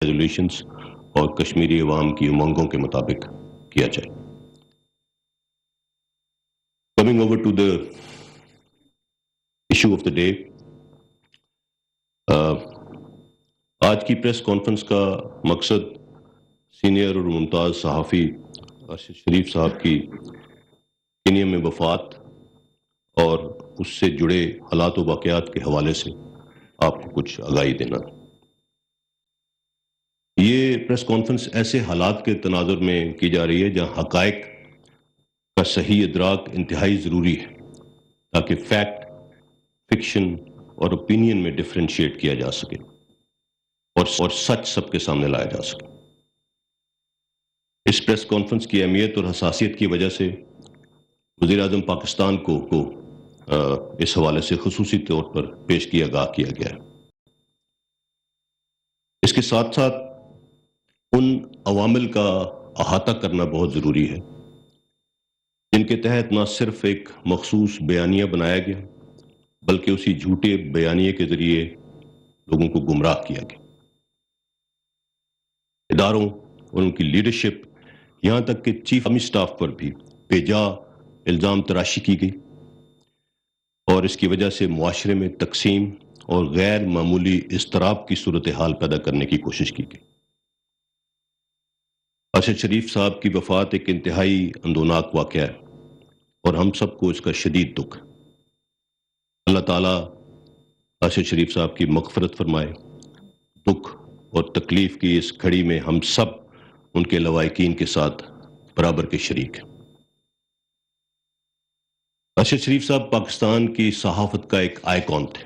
Resolutions اور کشمیری عوام کی امنگوں کے مطابق کیا جائے. Coming over to the issue of the day, آج کی پریس کانفرنس کا مقصد سینئر اور ممتاز صحافی ارشد شریف صاحب کی کینیا میں وفات اور اس سے جڑے حالات و واقعات کے حوالے سے آپ کو کچھ آگاہی دینا. یہ پریس کانفرنس ایسے حالات کے تناظر میں کی جا رہی ہے جہاں حقائق کا صحیح ادراک انتہائی ضروری ہے تاکہ فیکٹ، فکشن اور اوپینین میں ڈفرینشیٹ کیا جا سکے اور سچ سب کے سامنے لایا جا سکے. اس پریس کانفرنس کی اہمیت اور حساسیت کی وجہ سے وزیر اعظم پاکستان کو اس حوالے سے خصوصی طور پر پیش کی آگاہ کیا گیا ہے. اس کے ساتھ ساتھ ان عوامل کا احاطہ کرنا بہت ضروری ہے جن کے تحت نہ صرف ایک مخصوص بیانیہ بنایا گیا بلکہ اسی جھوٹے بیانیے کے ذریعے لوگوں کو گمراہ کیا گیا. اداروں اور ان کی لیڈرشپ یہاں تک کہ چیف آرمی سٹاف پر بھی بے جا الزام تراشی کی گئی اور اس کی وجہ سے معاشرے میں تقسیم اور غیر معمولی اضطراب کی صورتحال پیدا کرنے کی کوشش کی گئی. ارشد شریف صاحب کی وفات ایک انتہائی اندوناک واقعہ ہے اور ہم سب کو اس کا شدید دکھ. اللہ تعالیٰ ارشد شریف صاحب کی مغفرت فرمائے. دکھ اور تکلیف کی اس گھڑی میں ہم سب ان کے لوائقین کے ساتھ برابر کے شریک ہیں. ارشد شریف صاحب پاکستان کی صحافت کا ایک آئیکن تھے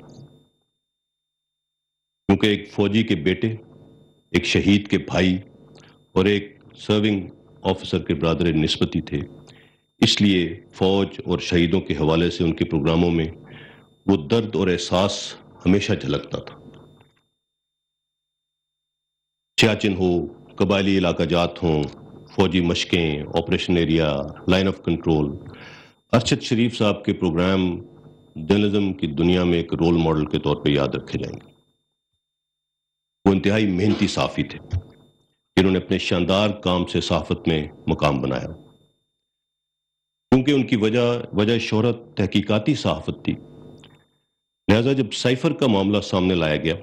کیونکہ ایک فوجی کے بیٹے، ایک شہید کے بھائی اور ایک سرونگ آفیسر کے برادر نسبتی تھے. اس لیے فوج اور شہیدوں کے حوالے سے ان کے پروگراموں میں وہ درد اور احساس ہمیشہ جھلکتا تھا. سیاچن ہو، قبائلی علاقہ جات ہوں، فوجی مشقیں، operation area, line of control, Arshad Sharif صاحب کے پروگرام جرنلزم کی دنیا میں ایک رول ماڈل کے طور پہ یاد رکھے جائیں گے. وہ انتہائی محنتی صحافی تھے جنہوں نے اپنے شاندار کام سے صحافت میں مقام بنایا. کیونکہ ان کی وجہ شہرت تحقیقاتی صحافت تھی، لہذا جب سائفر کا معاملہ سامنے لایا گیا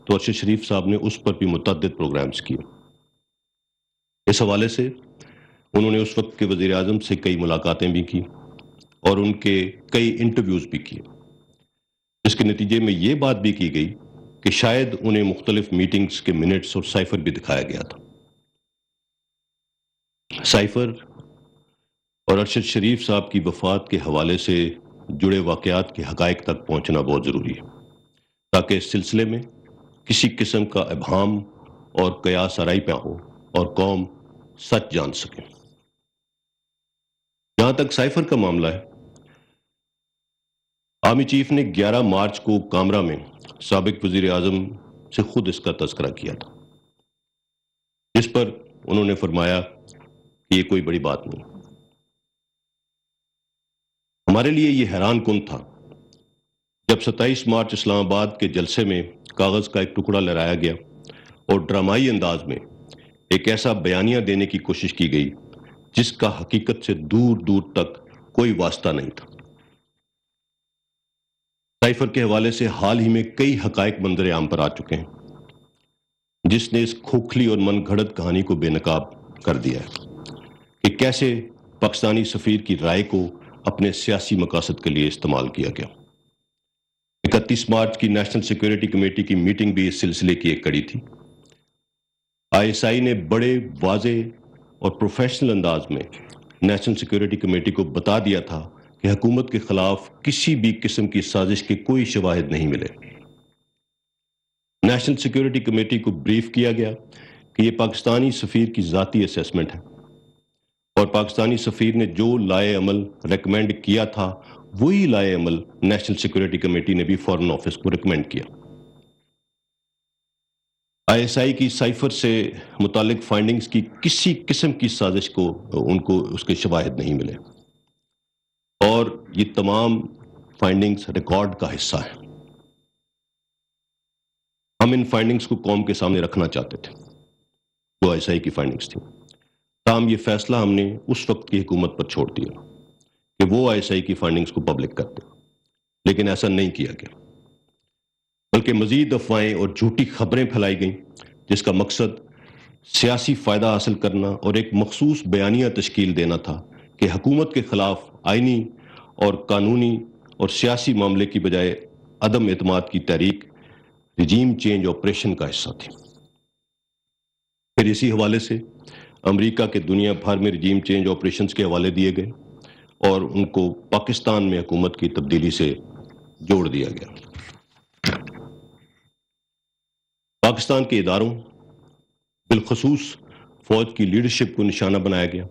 تو ارشد شریف صاحب نے اس پر بھی متعدد پروگرامز کیے. اس حوالے سے انہوں نے اس وقت کے وزیر اعظم سے کئی ملاقاتیں بھی کی اور ان کے کئی انٹرویوز بھی کیے، جس کے نتیجے میں یہ بات بھی کی گئی کہ شاید انہیں مختلف میٹنگز کے منٹس اور سائفر بھی دکھایا گیا تھا. سائفر اور ارشد شریف صاحب کی وفات کے حوالے سے جڑے واقعات کے حقائق تک پہنچنا بہت ضروری ہے تاکہ اس سلسلے میں کسی قسم کا ابہام اور قیاس آرائی پہ ہو اور قوم سچ جان سکے. جہاں تک سائفر کا معاملہ ہے، آرمی چیف نے 11 مارچ کو کامرا میں سابق وزیر اعظم سے خود اس کا تذکرہ کیا تھا، جس پر انہوں نے فرمایا کہ یہ کوئی بڑی بات نہیں. ہمارے لیے یہ حیران کن تھا جب 27 مارچ اسلام آباد کے جلسے میں کاغذ کا ایک ٹکڑا لہرایا گیا اور ڈرامائی انداز میں ایک ایسا بیانیہ دینے کی کوشش کی گئی جس کا حقیقت سے دور دور تک کوئی واسطہ نہیں تھا. سائفر کے حوالے سے حال ہی میں کئی حقائق منظر عام پر آ چکے ہیں جس نے اس کھوکھلی اور من گھڑت کہانی کو بے نقاب کر دیا ہے کہ کیسے پاکستانی سفیر کی رائے کو اپنے سیاسی مقاصد کے لیے استعمال کیا گیا. 31 مارچ کی نیشنل سیکیورٹی کمیٹی کی میٹنگ بھی اس سلسلے کی ایک کڑی تھی. ISI نے بڑے واضح اور پروفیشنل انداز میں نیشنل سیکیورٹی کمیٹی کو بتا دیا تھا کہ حکومت کے خلاف کسی بھی قسم کی سازش کے کوئی شواہد نہیں ملے. نیشنل سیکیورٹی کمیٹی کو بریف کیا گیا کہ یہ پاکستانی سفیر کی ذاتی اسیسمنٹ ہے اور پاکستانی سفیر نے جو لائے عمل ریکمینڈ کیا تھا وہی لائے عمل نیشنل سیکیورٹی کمیٹی نے بھی فارن آفس کو ریکمینڈ کیا. ISI کی سائفر سے متعلق فائنڈنگز کی کسی قسم کی سازش کو ان کو اس کے شواہد نہیں ملے اور یہ تمام فائنڈنگز ریکارڈ کا حصہ ہیں. ہم ان فائنڈنگز کو قوم کے سامنے رکھنا چاہتے تھے جو آئی ایس آئی کی فائنڈنگز تھیں. تاہم یہ فیصلہ ہم نے اس وقت کی حکومت پر چھوڑ دیا کہ وہ آئی ایس آئی کی فائنڈنگز کو پبلک کر دے، لیکن ایسا نہیں کیا گیا، بلکہ مزید افواہیں اور جھوٹی خبریں پھیلائی گئیں جس کا مقصد سیاسی فائدہ حاصل کرنا اور ایک مخصوص بیانیہ تشکیل دینا تھا کہ حکومت کے خلاف آئینی اور قانونی اور سیاسی معاملے کی بجائے عدم اعتماد کی تحریک رجیم چینج آپریشن کا حصہ تھی. پھر اسی حوالے سے امریکہ کے دنیا بھر میں رجیم چینج آپریشنز کے حوالے دیے گئے اور ان کو پاکستان میں حکومت کی تبدیلی سے جوڑ دیا گیا. پاکستان کے اداروں بالخصوص فوج کی لیڈرشپ کو نشانہ بنایا گیا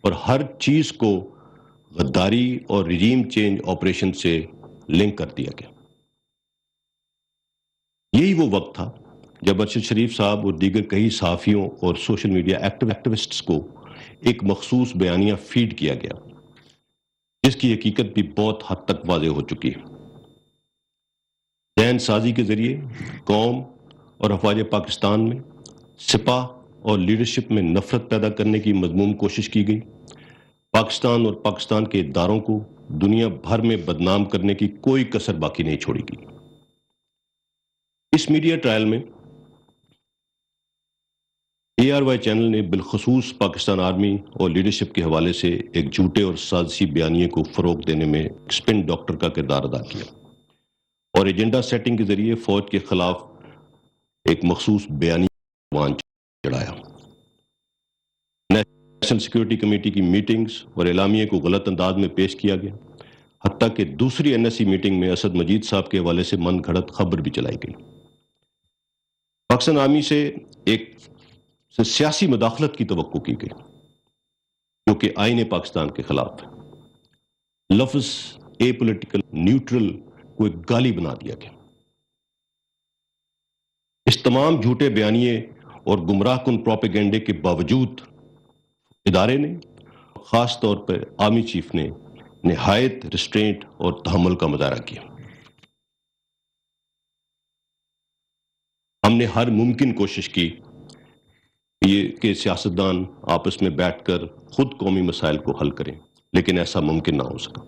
اور ہر چیز کو غداری اور رجیم چینج آپریشن سے لنک کر دیا گیا. یہی وہ وقت تھا جب ارشد شریف صاحب اور دیگر کئی صحافیوں اور سوشل میڈیا ایکٹیوسٹس کو ایک مخصوص بیانیہ فیڈ کیا گیا جس کی حقیقت بھی بہت حد تک واضح ہو چکی ہے. ذہن سازی کے ذریعے قوم اور افواج پاکستان میں سپاہ اور لیڈرشپ میں نفرت پیدا کرنے کی مذموم کوشش کی گئی. پاکستان اور پاکستان کے اداروں کو دنیا بھر میں بدنام کرنے کی کوئی کسر باقی نہیں چھوڑی گئی. اس میڈیا ٹرائل میں ARY چینل نے بالخصوص پاکستان آرمی اور لیڈرشپ کے حوالے سے ایک جھوٹے اور سازشی بیانیے کو فروغ دینے میں اسپن ڈاکٹر کا کردار ادا کیا اور ایجنڈا سیٹنگ کے ذریعے فوج کے خلاف ایک مخصوص بیانیہ چڑھایا. نیشنل سیکورٹی کمیٹی کی میٹنگز اور اعلامیے کو غلط انداز میں پیش کیا گیا، حتیٰ کہ دوسری NSC میٹنگ میں اسد مجید صاحب کے حوالے سے من گھڑت خبر بھی چلائی گئی. پاکستان آرمی سے ایک سیاسی مداخلت کی توقع کی گئی جو کہ آئین پاکستان کے خلاف ہے. لفظ اے پولیٹیکل نیوٹرل کو ایک گالی بنا دیا گیا. اس تمام جھوٹے بیانیے اور گمراہ کن پروپیگنڈے کے باوجود ادارے نے، خاص طور پر آرمی چیف نے نہایت ریسٹرینٹ اور تحمل کا مظاہرہ کیا. ہم نے ہر ممکن کوشش کی کہ سیاستدان آپس میں بیٹھ کر خود قومی مسائل کو حل کریں، لیکن ایسا ممکن نہ ہو سکا.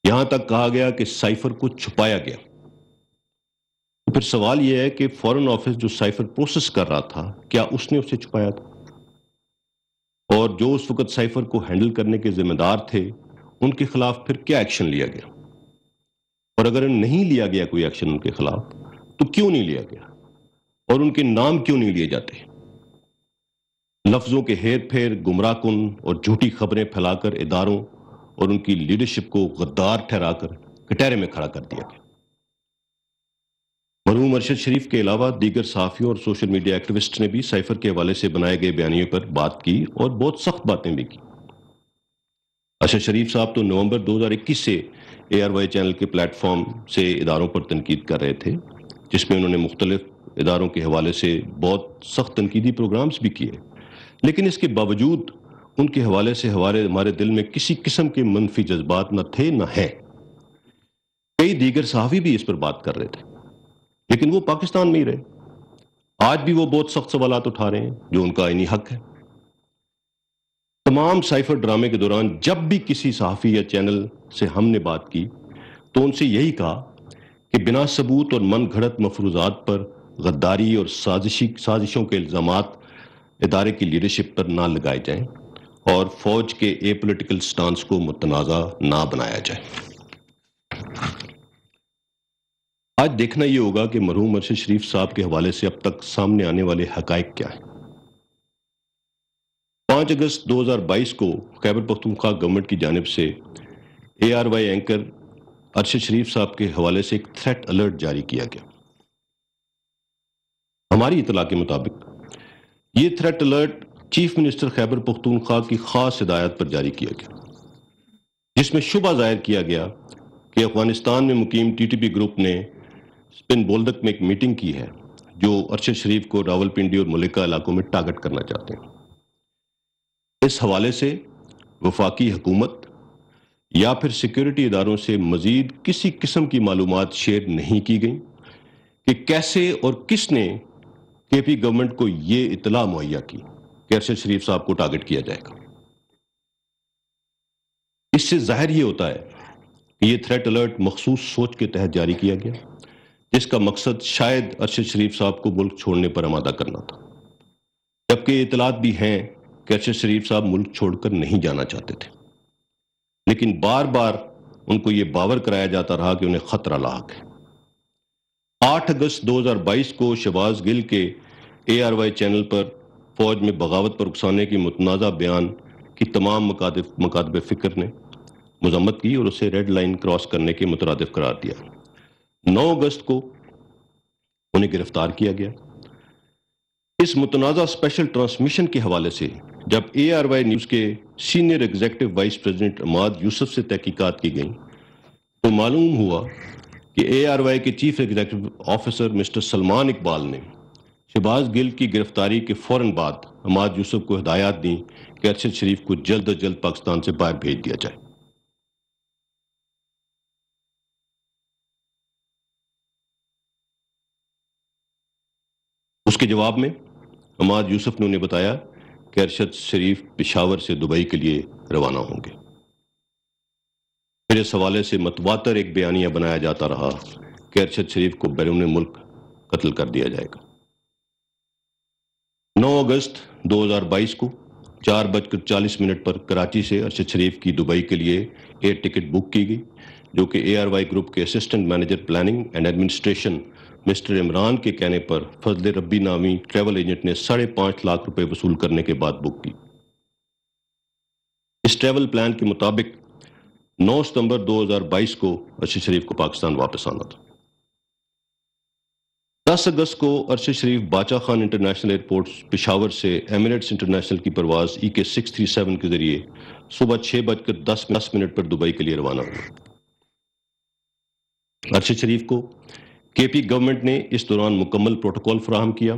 یہاں تک کہا گیا کہ سائفر کو چھپایا گیا. تو پھر سوال یہ ہے کہ فورن آفس جو سائفر پروسیس کر رہا تھا، کیا اس نے اسے چھپایا تھا؟ اور جو اس وقت سائفر کو ہینڈل کرنے کے ذمہ دار تھے ان کے خلاف پھر کیا ایکشن لیا گیا؟ اور اگر نہیں لیا گیا کوئی ایکشن ان کے خلاف تو کیوں نہیں لیا گیا اور ان کے نام کیوں نہیں لیے جاتے؟ لفظوں کے ہیر پھیر، گمراہ کن اور جھوٹی خبریں پھیلا کر اداروں اور ان کی لیڈرشپ کو غدار ٹھہرا کر کٹہرے میں کھڑا کر دیا گیا. مرحوم ارشد شریف کے علاوہ دیگر صحافیوں اور سوشل میڈیا ایکٹیوسٹ نے بھی سائفر کے حوالے سے بنائے گئے بیانیے پر بات کی اور بہت سخت باتیں بھی کی. ارشد شریف صاحب تو نومبر 2021 سے ARY چینل کے پلیٹ فارم سے اداروں پر تنقید کر رہے تھے، جس میں انہوں نے مختلف اداروں کے حوالے سے بہت سخت تنقیدی پروگرامز بھی کیے، لیکن اس کے باوجود ان کے حوالے سے ہمارے دل میں کسی قسم کے منفی جذبات نہ تھے نہ ہیں. کئی دیگر صحافی بھی اس پر بات کر رہے تھے، لیکن وہ پاکستان میں ہی رہے. آج بھی وہ بہت سخت سوالات اٹھا رہے ہیں جو ان کا آئینی حق ہے. تمام سائفر ڈرامے کے دوران جب بھی کسی صحافی یا چینل سے ہم نے بات کی تو ان سے یہی کہا کہ بنا ثبوت اور من گھڑت مفروضات پر غداری اور سازشوں کے الزامات ادارے کی لیڈرشپ پر نہ لگائے جائیں اور فوج کے اے پولیٹیکل سٹانس کو متنازع نہ بنایا جائے. آج دیکھنا یہ ہوگا کہ مرحوم ارشد شریف صاحب کے حوالے سے اب تک سامنے آنے والے حقائق کیا ہیں. 5 اگست 2022 کو خیبر پختونخوا گورنمنٹ کی جانب سے ARY اینکر ارشد شریف صاحب کے حوالے سے ایک تھریٹ الرٹ جاری کیا گیا. ہماری اطلاع کے مطابق یہ threat alert chief minister Khyber Pakhtunkhwa کی خاص ہدایت پر جاری کیا گیا، جس میں شبہ ظاہر کیا گیا کہ افغانستان میں مقیم TTP گروپ نے اسپن بولدک میں ایک میٹنگ کی ہے جو ارشد شریف کو راولپنڈی اور ملکہ علاقوں میں ٹارگٹ کرنا چاہتے ہیں. اس حوالے سے وفاقی حکومت یا پھر سیکورٹی اداروں سے مزید کسی قسم کی معلومات شیئر نہیں کی گئیں کہ کیسے اور کس نے کے پی گورنمنٹ کو یہ اطلاع مہیا کی کہ ارشد شریف صاحب کو ٹارگٹ کیا جائے گا۔ اس سے ظاہر یہ ہوتا ہے کہ یہ تھریٹ الرٹ مخصوص سوچ کے تحت جاری کیا گیا، جس کا مقصد شاید ارشد شریف صاحب کو ملک چھوڑنے پر آمادہ کرنا تھا، جبکہ یہ اطلاعات بھی ہیں کہ ارشد شریف صاحب ملک چھوڑ کر نہیں جانا چاہتے تھے، لیکن بار بار ان کو یہ باور کرایا جاتا رہا کہ انہیں خطرہ لاحق ہے۔ 8 اگست 2022 کو شہباز گل کے ARY چینل پر فوج میں بغاوت پر اکسانے کی متنازع بیان کی تمام مکاتب فکر نے مذمت کی اور اسے ریڈ لائن کراس کرنے کے مترادف قرار دیا۔ 9 اگست کو انہیں گرفتار کیا گیا۔ اس متنازع اسپیشل ٹرانسمیشن کے حوالے سے جب ARY نیوز کے سینئر ایگزیکٹو وائس پریزیڈنٹ عماد یوسف سے تحقیقات کی گئیں تو معلوم ہوا کہ ARY کے chief executive officer mister Salman Iqbal نے شہباز گل کی گرفتاری کے فوراً بعد عماد یوسف کو ہدایات دیں کہ ارشد شریف کو جلد از جلد پاکستان سے باہر بھیج دیا جائے۔ اس کے جواب میں عماد یوسف نے انہیں بتایا کہ ارشد شریف پشاور سے دبئی کے لیے روانہ ہوں گے۔ پھر اس حوالے سے متواتر ایک بیانیہ بنایا جاتا رہا کہ ارشد شریف کو بیرون ملک قتل کر دیا جائے گا۔ 9 اگست 2022 کو 4:40 پر کراچی سے ارشد شریف کی دبئی کے لیے ایئر ٹکٹ بک کی گئی، جو کہ ARY گروپ کے assistant manager planning and administration mister Imran کے کہنے پر فضل ربی نامی ٹریول ایجنٹ نے 5.5 لاکھ روپے وصول کرنے کے بعد بک کی۔ اس ٹریول پلان کے مطابق 9 ستمبر 2022 کو ارشد شریف کو پاکستان واپس آنا تھا۔ 10 اگست کو ارشد شریف باچا خان انٹرنیشنل ایئرپورٹ پشاور سے ایمریٹس انٹرنیشنل کی پرواز EK 637 کے ذریعے صبح 6:10 پر دبئی کے لیے روانہ ہوئے۔ ارشد شریف کو KP گورنمنٹ نے اس دوران مکمل پروٹوکول فراہم کیا۔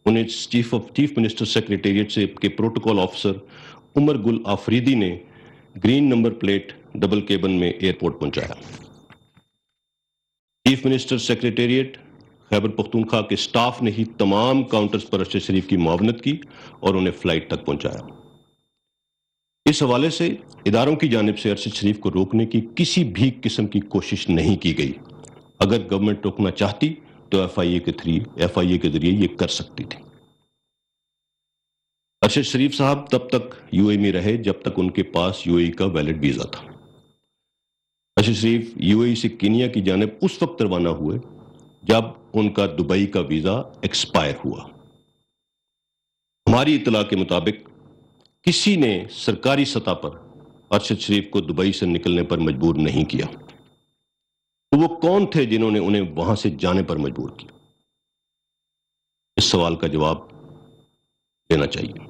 انہیں چیف منسٹر سیکریٹریٹ سے کے پروٹوکول آفیسر عمر گل آفریدی نے green number plate double cabin میں ایئرپورٹ پہنچایا۔ Chief minister secretariat Khyber Pakhtunkhwa کے سٹاف نے ہی تمام کاؤنٹرز پر ارشد شریف کی معاونت کی اور انہیں فلائٹ تک پہنچایا۔ اس حوالے سے اداروں کی جانب سے ارشد شریف کو روکنے کی کسی بھی قسم کی کوشش نہیں کی گئی۔ اگر گورنمنٹ روکنا چاہتی تو FIA کے ذریعے یہ کر سکتی تھی۔ ارشد شریف صاحب تب تک UAE میں رہے جب تک ان کے پاس UAE کا ویلڈ ویزا تھا۔ ارشد شریف UAE سے کینیا کی جانب اس وقت روانہ ہوئے جب ان کا دبئی کا ویزا ایکسپائر ہوا۔ ہماری اطلاع کے مطابق کسی نے سرکاری سطح پر ارشد شریف کو دبئی سے نکلنے پر مجبور نہیں کیا، تو وہ کون تھے جنہوں نے انہیں وہاں سے جانے پر مجبور کیا؟ اس سوال کا جواب دینا چاہیے۔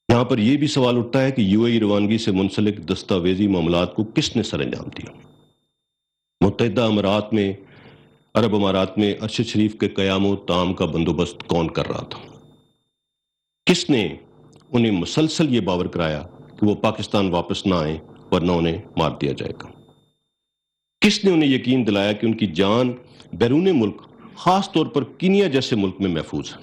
یہاں پر یہ بھی سوال اٹھتا ہے کہ UAE روانگی سے منسلک دستاویزی معاملات کو کس نے سر انجام دیا؟ متحدہ عرب امارات میں ارشد شریف کے قیام و طعام کا بندوبست کون کر رہا تھا؟ کس نے انہیں مسلسل یہ باور کرایا کہ وہ پاکستان واپس نہ آئیں ورنہ انہیں مار دیا جائے گا؟ کس نے انہیں یقین دلایا کہ ان کی جان بیرون ملک، خاص طور پر کینیا جیسے ملک میں محفوظ ہے؟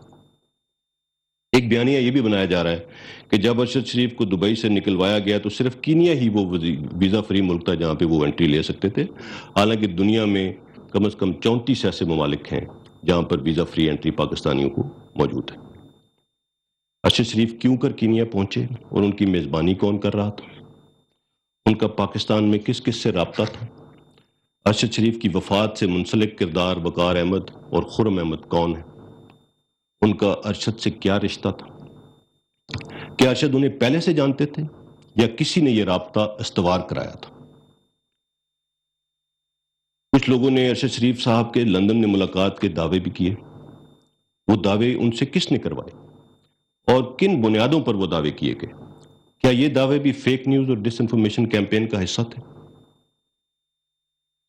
ایک بیانیہ یہ بھی بنایا جا رہا ہے کہ جب ارشد شریف کو دبئی سے نکلوایا گیا تو صرف کینیا ہی وہ ویزا فری ملک تھا جہاں پہ وہ انٹری لے سکتے تھے، حالانکہ دنیا میں کم از کم 34 ایسے ممالک ہیں جہاں پر ویزا فری انٹری پاکستانیوں کو موجود ہے۔ ارشد شریف کیوں کر کینیا پہنچے اور ان کی میزبانی کون کر رہا تھا؟ ان کا پاکستان میں کس کس سے رابطہ تھا؟ ارشد شریف کی وفات سے منسلک کردار وقار احمد اور خرم احمد کون ہیں؟ ان کا ارشد سے کیا رشتہ تھا؟ کیا ارشد انہیں پہلے سے جانتے تھے یا کسی نے یہ رابطہ استوار کرایا تھا؟ کچھ لوگوں نے ارشد شریف صاحب کے لندن میں ملاقات کے دعوے بھی کیے۔ وہ دعوے ان سے کس نے کروائے اور کن بنیادوں پر وہ دعوے کیے گئے؟ کیا یہ دعوے بھی فیک نیوز اور ڈس انفارمیشن کیمپین کا حصہ تھے؟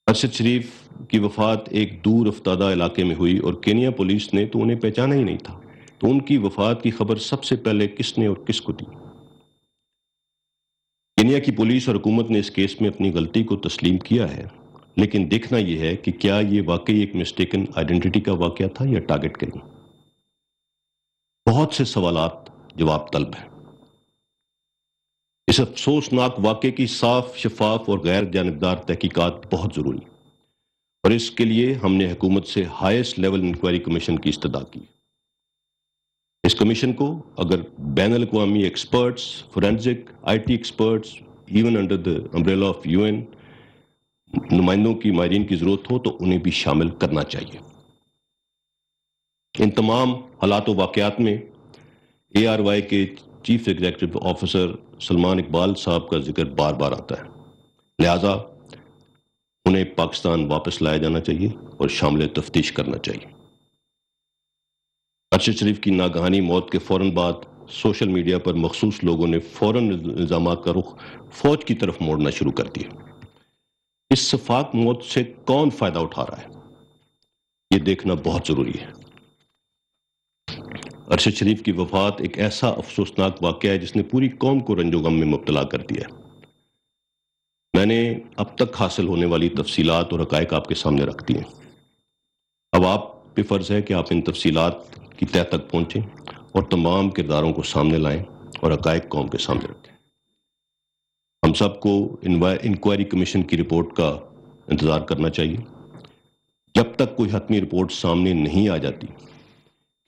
ارشد شریف کی وفات ایک دور افتادہ علاقے میں ہوئی اور کینیا پولیس نے تو انہیں پہچانا ہی نہیں تھا، تو ان کی وفات کی خبر سب سے پہلے کس نے اور کس کو دی؟ کینیا کی پولیس اور حکومت نے اس کیس میں اپنی غلطی کو تسلیم کیا ہے لیکن دیکھنا یہ ہے کہ کیا یہ واقعی ایک مسٹیکن آئیڈینٹی کا واقعہ تھا یا ٹارگٹ کلنگ. بہت سے سوالات جواب طلب ہیں. اس افسوسناک واقعے کی صاف، شفاف اور غیر جانبدار تحقیقات بہت ضروری، اور اس کے لیے ہم نے حکومت سے ہائیسٹ لیول انکوائری کمیشن کی استدعا کی. اس کمیشن کو اگر بین الاقوامی experts, forensic, I T experts, even under the umbrella of U N نمائندوں کی ماہرین کی ضرورت ہو تو انہیں بھی شامل کرنا چاہیے. ان تمام حالات و واقعات میں اے آر وائی کے chief executive officer Salman Iqbal صاحب کا ذکر بار بار آتا ہے، لہذا انہیں پاکستان واپس لایا جانا چاہیے اور شامل تفتیش کرنا چاہیے. ارشد شریف کی ناگہانی موت کے فوراً بعد سوشل میڈیا پر مخصوص لوگوں نے فوراً الزامات کا رخ فوج کی طرف موڑنا شروع کر دیا. اس شفاق موت سے کون فائدہ اٹھا رہا ہے، یہ دیکھنا بہت ضروری ہے. ارشد شریف کی وفات ایک ایسا افسوسناک واقعہ ہے جس نے پوری قوم کو رنج و غم میں مبتلا کر دیا ہے. میں نے اب تک حاصل ہونے والی تفصیلات اور حقائق آپ کے سامنے رکھ دی ہیں. اب آپ پہ فرض ہے کہ آپ ان تفصیلات کی تہہ تک پہنچیں اور تمام کرداروں کو سامنے لائیں اور حقائق قوم کے سامنے رکھیں. ہم سب کو انکوائری کمیشن کی رپورٹ کا انتظار کرنا چاہیے. جب تک کوئی حتمی رپورٹ سامنے نہیں آ جاتی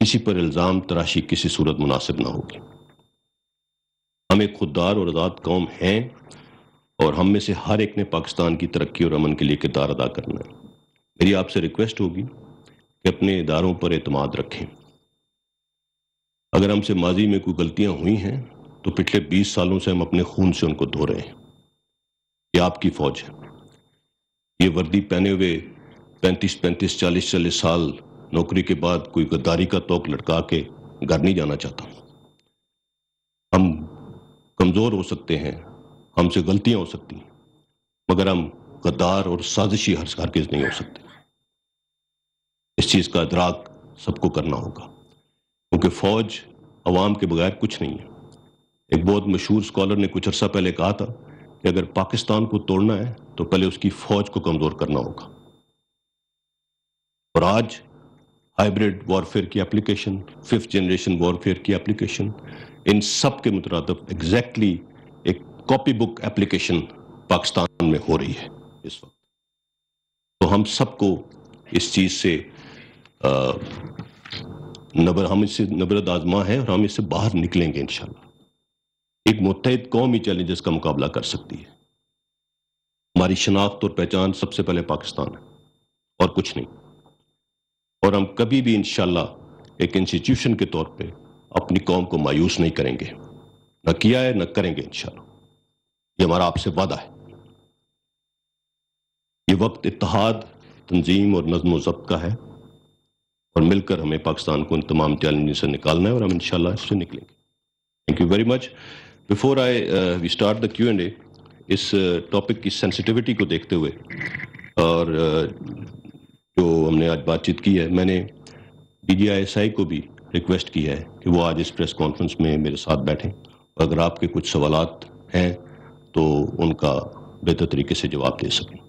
کسی پر الزام تراشی کسی صورت مناسب نہ ہوگی. ہم ایک خوددار اور آزاد قوم ہیں اور ہم میں سے ہر ایک نے پاکستان کی ترقی اور امن کے لیے کردار ادا کرنا ہے. میری آپ سے ریکویسٹ ہوگی کہ اپنے اداروں پر اعتماد رکھیں. اگر ہم سے ماضی میں کوئی غلطیاں ہوئی ہیں تو پچھلے 20 سالوں سے ہم اپنے خون سے ان کو دھو رہے ہیں. یہ آپ کی فوج ہے. یہ وردی پہنے ہوئے 35 40 سال نوکری کے بعد کوئی غداری کا توق لٹکا کے گھر نہیں جانا چاہتا. ہم کمزور ہو سکتے ہیں، ہم سے غلطیاں ہو سکتی ہیں، مگر ہم غدار اور سازشی ہرگز نہیں ہو سکتے. اس چیز کا ادراک سب کو کرنا ہوگا، کیونکہ فوج عوام کے بغیر کچھ نہیں ہے. ایک بہت مشہور اسکالر نے کچھ عرصہ پہلے کہا تھا کہ اگر پاکستان کو توڑنا ہے تو پہلے اس کی فوج کو کمزور کرنا ہوگا. اور آج ہائیبریڈ وارفیئر کی اپلیکیشن، 5th جنریشن وارفیئر کی اپلیکیشن، ان سب کے مترادف ایگزیکٹلی ایک کاپی بک اپلیکیشن پاکستان میں ہو رہی ہے اس وقت. تو ہم سب کو اس چیز سے ہم اس سے نبرد آزما ہے اور ہم اس سے باہر نکلیں گے انشاءاللہ. ایک متحد قوم ہی چیلنجز کا مقابلہ کر سکتی ہے. ہماری شناخت اور پہچان سب سے پہلے پاکستان ہے اور کچھ نہیں. اور ہم کبھی بھی انشاءاللہ ایک انسٹیٹیوشن کے طور پہ اپنی قوم کو مایوس نہیں کریں گے. نہ کیا ہے نہ کریں گے انشاءاللہ. یہ ہمارا آپ سے وعدہ ہے. یہ وقت اتحاد، تنظیم اور نظم و ضبط کا ہے، اور مل کر ہمیں پاکستان کو ان تمام چیلنجز سے نکالنا ہے اور ہم انشاءاللہ اس سے نکلیں گے. Thank you very much. Before we start the Q&A، اس ٹاپک کی سینسٹیوٹی کو دیکھتے ہوئے اور جو ہم نے آج بات چیت کی ہے، میں نے DGI کو بھی ریکویسٹ کی ہے کہ وہ آج اس پریس کانفرنس میں میرے ساتھ بیٹھیں، اور اگر آپ کے کچھ سوالات ہیں تو ان کا بہتر طریقے سے جواب دے سکیں.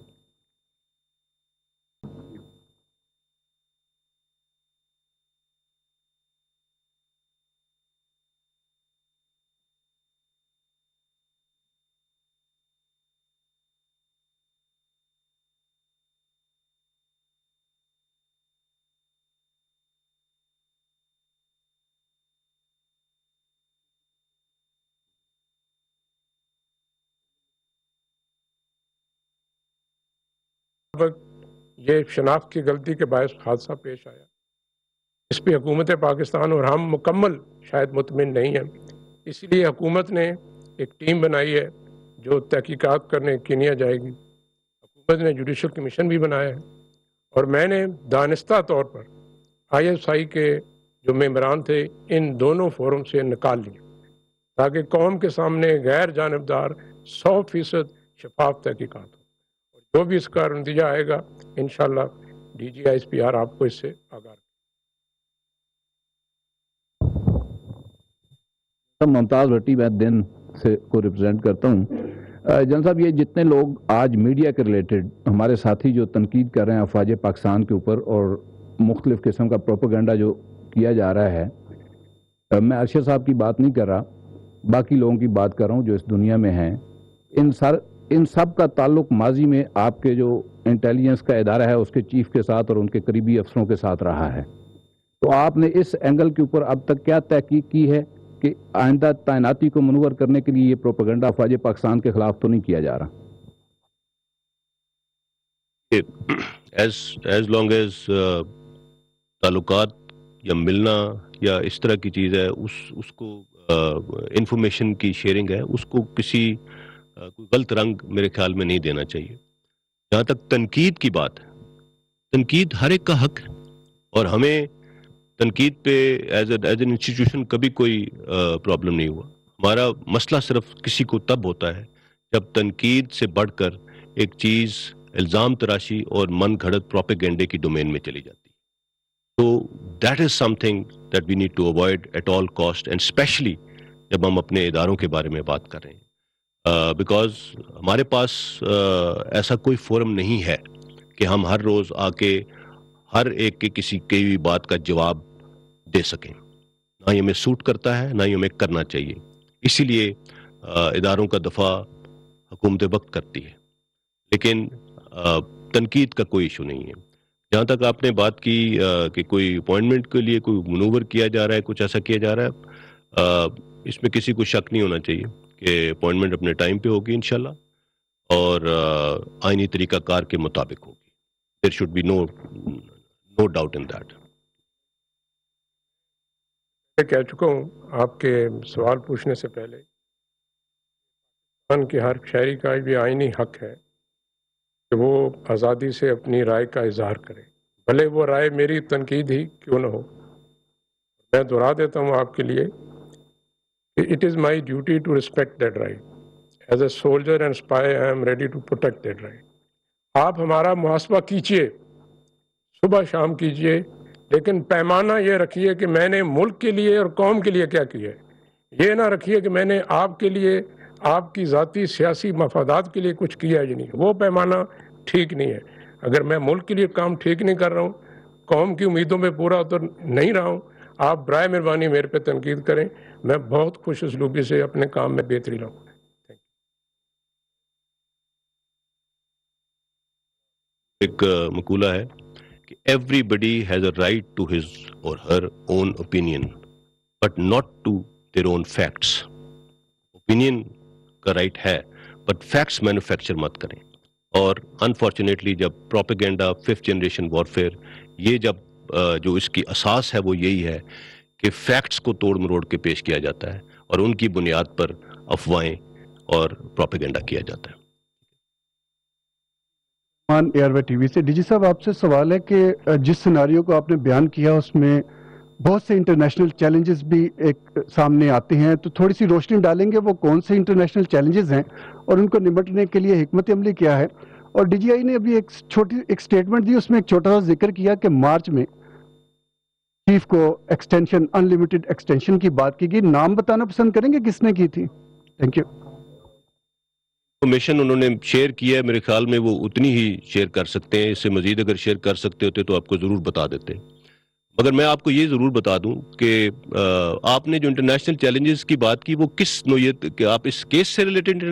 یہ شناخت کی غلطی کے باعث حادثہ پیش آیا. اس پہ حکومت پاکستان اور ہم مکمل شاید مطمئن نہیں ہیں. اسی لیے حکومت نے ایک ٹیم بنائی ہے جو تحقیقات کرنے کینیا جائے گی. حکومت نے جوڈیشل کمیشن بھی بنایا ہے، اور میں نے دانستہ طور پر ISI کے جو ممبران تھے ان دونوں فورم سے نکال لیے تاکہ قوم کے سامنے غیر جانبدار 100% شفاف تحقیقات ہو. جو بھی اس کا نتیجہ آئے گا انشاءاللہ DGI آپ کو اس سے آگاہ. ممتاز بھٹی میں دن سے کو ریپرزینٹ کرتا ہوں. جنرل صاحب یہ جتنے لوگ آج میڈیا کے ریلیٹڈ ہمارے ساتھی جو تنقید کر رہے ہیں افواج پاکستان کے اوپر اور مختلف قسم کا پروپیگنڈا جو کیا جا رہا ہے، میں ارشد صاحب کی بات نہیں کر رہا، باقی لوگوں کی بات کر رہا ہوں جو اس دنیا میں ہیں، ان سب کا تعلق ماضی میں آپ کے جو انٹیلیجنس کا ادارہ ہے اس کے چیف کے ساتھ اور ان کے قریبی افسروں کے ساتھ رہا ہے۔ تو آپ نے اس اینگل کے اوپر اب تک کیا تحقیق کی ہے کہ آئندہ تعیناتی کو منور کرنے کے لیے یہ پروپیگنڈا افواج پاکستان کے خلاف تو نہیں کیا جا رہا؟ ایز لانگ ایز تعلقات یا ملنا یا اس طرح کی چیز ہے، اس کو انفارمیشن کی شیئرنگ ہے، اس کو کسی کوئی غلط رنگ میرے خیال میں نہیں دینا چاہیے۔ جہاں تک تنقید کی بات ہے، تنقید ہر ایک کا حق ہے، اور ہمیں تنقید پہ ایز این انسٹیٹیوشن کبھی کوئی پرابلم نہیں ہوا۔ ہمارا مسئلہ صرف کسی کو تب ہوتا ہے جب تنقید سے بڑھ کر ایک چیز الزام تراشی اور من گھڑت پروپیگنڈے کی ڈومین میں چلی جاتی ہے۔ تو that is something that we need to avoid at all cost, and especially جب ہم اپنے اداروں کے بارے میں بات کر رہے ہیں، بیکاز ہمارے پاس ایسا کوئی فورم نہیں ہے کہ ہم ہر روز آ کے ہر ایک کے کسی کی بھی بات کا جواب دے سکیں، نہ ہی ہمیں سوٹ کرتا ہے، نہ ہی ہمیں کرنا چاہیے۔ اسی لیے اداروں کا دفاع حکومت وقت کرتی ہے، لیکن تنقید کا کوئی ایشو نہیں ہے۔ جہاں تک آپ نے بات کی کہ کوئی اپوائنٹمنٹ کے لیے کوئی منور کیا جا رہا ہے، کچھ ایسا کیا جا رہا ہے، اس میں کسی کو شک نہیں ہونا چاہیے کہ اپوائنٹمنٹ اپنے ٹائم پہ ہوگی انشاءاللہ، اور آئینی طریقہ کار کے مطابق ہوگی۔ There should be no doubt in that. میں کہہ چکا ہوں آپ کے سوال پوچھنے سے پہلے، پاکستان کے ہر شہری کا بھی آئینی حق ہے کہ وہ آزادی سے اپنی رائے کا اظہار کرے، بھلے وہ رائے میری تنقید ہی کیوں نہ ہو۔ میں دہرا دیتا ہوں آپ کے لیے کہ it is my duty to respect that right. As a soldier and spy I am ready to protect that right. آپ ہمارا محاسبہ کیجیے، صبح شام کیجیے، لیکن پیمانہ یہ رکھیے کہ میں نے ملک کے لیے اور قوم کے لیے کیا کیا ہے۔ یہ نہ رکھیے کہ میں نے آپ کے لیے، آپ کی ذاتی سیاسی مفادات کے لیے کچھ کیا ہی نہیں۔ وہ پیمانہ ٹھیک نہیں ہے۔ اگر میں ملک کے لیے کام ٹھیک نہیں کر رہا ہوں، قوم کی امیدوں میں پورا اتر نہیں رہا ہوں، آپ برائے مہربانی میرے پہ تنقید کریں، میں بہت خوش اسلوبی سے اپنے کام میں بہتری لاؤں۔ ایک مقولہ ہے کہ everybody has a right to his or her own opinion but not to their own facts. Opinion کا رائٹ ہے بٹ فیکٹس مینوفیکچر مت کریں۔ اور انفارچونیٹلی جب پروپیگنڈا، ففتھ جنریشن وارفیئر، یہ جب جو اس کی اساس ہے وہ یہی ہے کہ فیکٹس کو توڑ مروڑ کے پیش کیا جاتا ہے اور ان کی بنیاد پر افواہیں اور پروپیگنڈا کیا جاتا ہے۔ ایئر وے ٹی وی سے ڈی جی صاحب آپ سے سوال ہے کہ جس سیناریو کو آپ نے بیان کیا اس میں بہت سے انٹرنیشنل چیلنجز بھی ایک سامنے آتے ہیں، تو تھوڑی سی روشنی ڈالیں گے وہ کون سے انٹرنیشنل چیلنجز ہیں اور ان کو نمٹنے کے لیے حکمت عملی کیا ہے؟ اور ڈی جی آئی نے ابھی ایک سٹیٹمنٹ دی، اس میں ایک چھوٹا سا ذکر کیا کہ مارچ میں چیف کو ایکسٹینشن، انلمیٹڈ ایکسٹینشن کی بات کی گئی، نام بتانا پسند کریں گے کس نے کی تھی؟ Thank you. انفارمیشن انہوں نے شیئر کیا ہے، میرے خیال میں وہ اتنی ہی شیئر کر سکتے ہیں، اس سے مزید اگر شیئر کر سکتے ہوتے تو آپ کو ضرور بتا دیتے۔ مگر میں آپ کو یہ ضرور بتا دوں کہ آپ نے جو انٹرنیشنل چیلنجز کی بات کی وہ کس نوعیت کہ آپ اس کیس سے ریلیٹڈ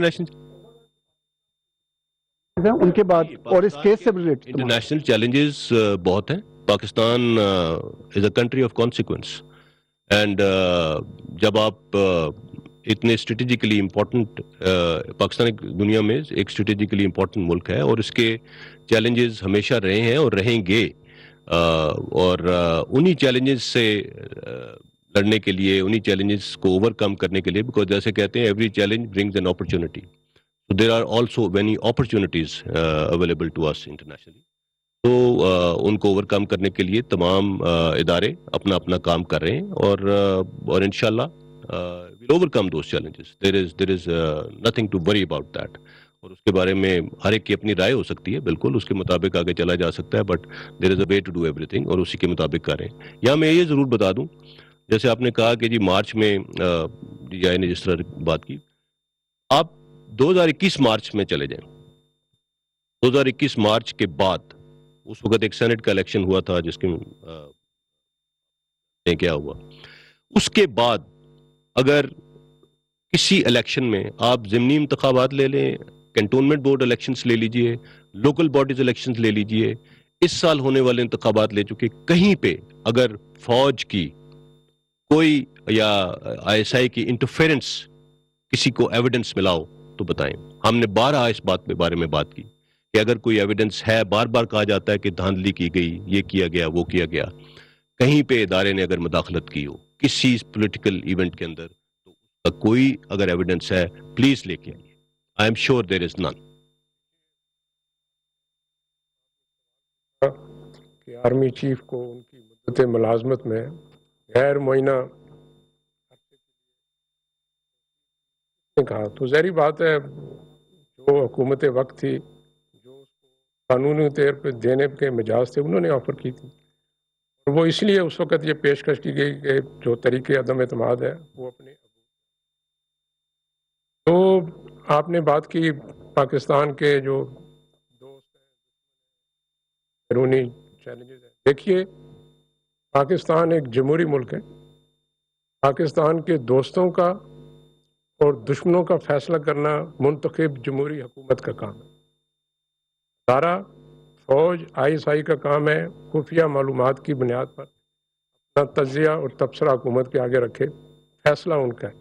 ان کے بعد اور اس کیس سے ریلیٹڈ انٹرنیشنل چیلنجز بہت ہیں۔ Pakistan is a country of consequence, and جب آپ اتنے اسٹریٹجیکلی امپورٹنٹ، پاکستان دنیا میں ایک اسٹریٹجیکلی امپورٹنٹ ملک ہے اور اس کے چیلنجز ہمیشہ رہے ہیں اور رہیں گے، اور انہی چیلنجز سے لڑنے کے لیے، انہی چیلنجز کو اوور کم کرنے کے لیے، بیکاز جیسے کہتے ہیں every challenge brings an opportunity, so there are also many opportunities available to us internationally. تو ان کو اوور کم کرنے کے لیے تمام ادارے اپنا اپنا کام کر رہے ہیں، اور انشاءاللہ we'll overcome those challenges. There is nothing to worry about that. اور اس کے بارے میں ہر ایک کی اپنی رائے ہو سکتی ہے، بالکل اس کے مطابق آگے چلا جا سکتا ہے، but there is a way to do everything، اور اسی کے مطابق کریں۔ یا میں یہ ضرور بتا دوں، جیسے آپ نے کہا کہ جی مارچ میں DI نے جس طرح بات کی، آپ 2021 مارچ میں چلے جائیں. 2021 مارچ کے بعد اس وقت ایک سینٹ کا الیکشن ہوا تھا جس کے کیا ہوا. اس کے بعد اگر کسی الیکشن میں آپ ضمنی انتخابات لے لیں, کنٹونمنٹ بورڈ الیکشنز لے لیجئے, لوکل باڈیز الیکشنز لے لیجئے, اس سال ہونے والے انتخابات لے چکے, کہیں پہ اگر فوج کی کوئی یا آئی ایس آئی کی انٹرفیرنس کسی کو ایویڈنس ملا ہو تو بتائیں. ہم نے بارہا اس بارے میں بات کی کہ اگر کوئی ایویڈنس ہے, بار بار کہا جاتا ہے کہ دھاندلی کی گئی, یہ کیا گیا, وہ کیا گیا, کہیں پہ ادارے نے اگر مداخلت کی ہو کسی پولیٹیکل ایونٹ کے اندر, تو اس کا کوئی اگر ایویڈنس ہے پلیز لے کے آئیے. آئی ایم شیور دیر از نن. کہ آرمی چیف کو ان کی مدت ملازمت میں غیر معینہ نے کہا, تو ظاہری بات ہے جو حکومت وقت تھی, جو اس کو قانونی طور پہ دینے کے مجاز تھے, انہوں نے آفر کی تھی. اور وہ اس لیے اس وقت یہ پیشکش کی گئی کہ جو طریقے عدم اعتماد ہے وہ اپنے. تو آپ نے بات کی پاکستان کے جو دوست ہیں, بیرونی چیلنجز ہیں. دیکھیے پاکستان ایک جمہوری ملک ہے. پاکستان کے دوستوں کا اور دشمنوں کا فیصلہ کرنا منتخب جمہوری حکومت کا کام ہے. ادارہ فوج آئی ایس آئی کا کام ہے خفیہ معلومات کی بنیاد پر اپنا تجزیہ اور تبصرہ حکومت کے آگے رکھے, فیصلہ ان کا ہے.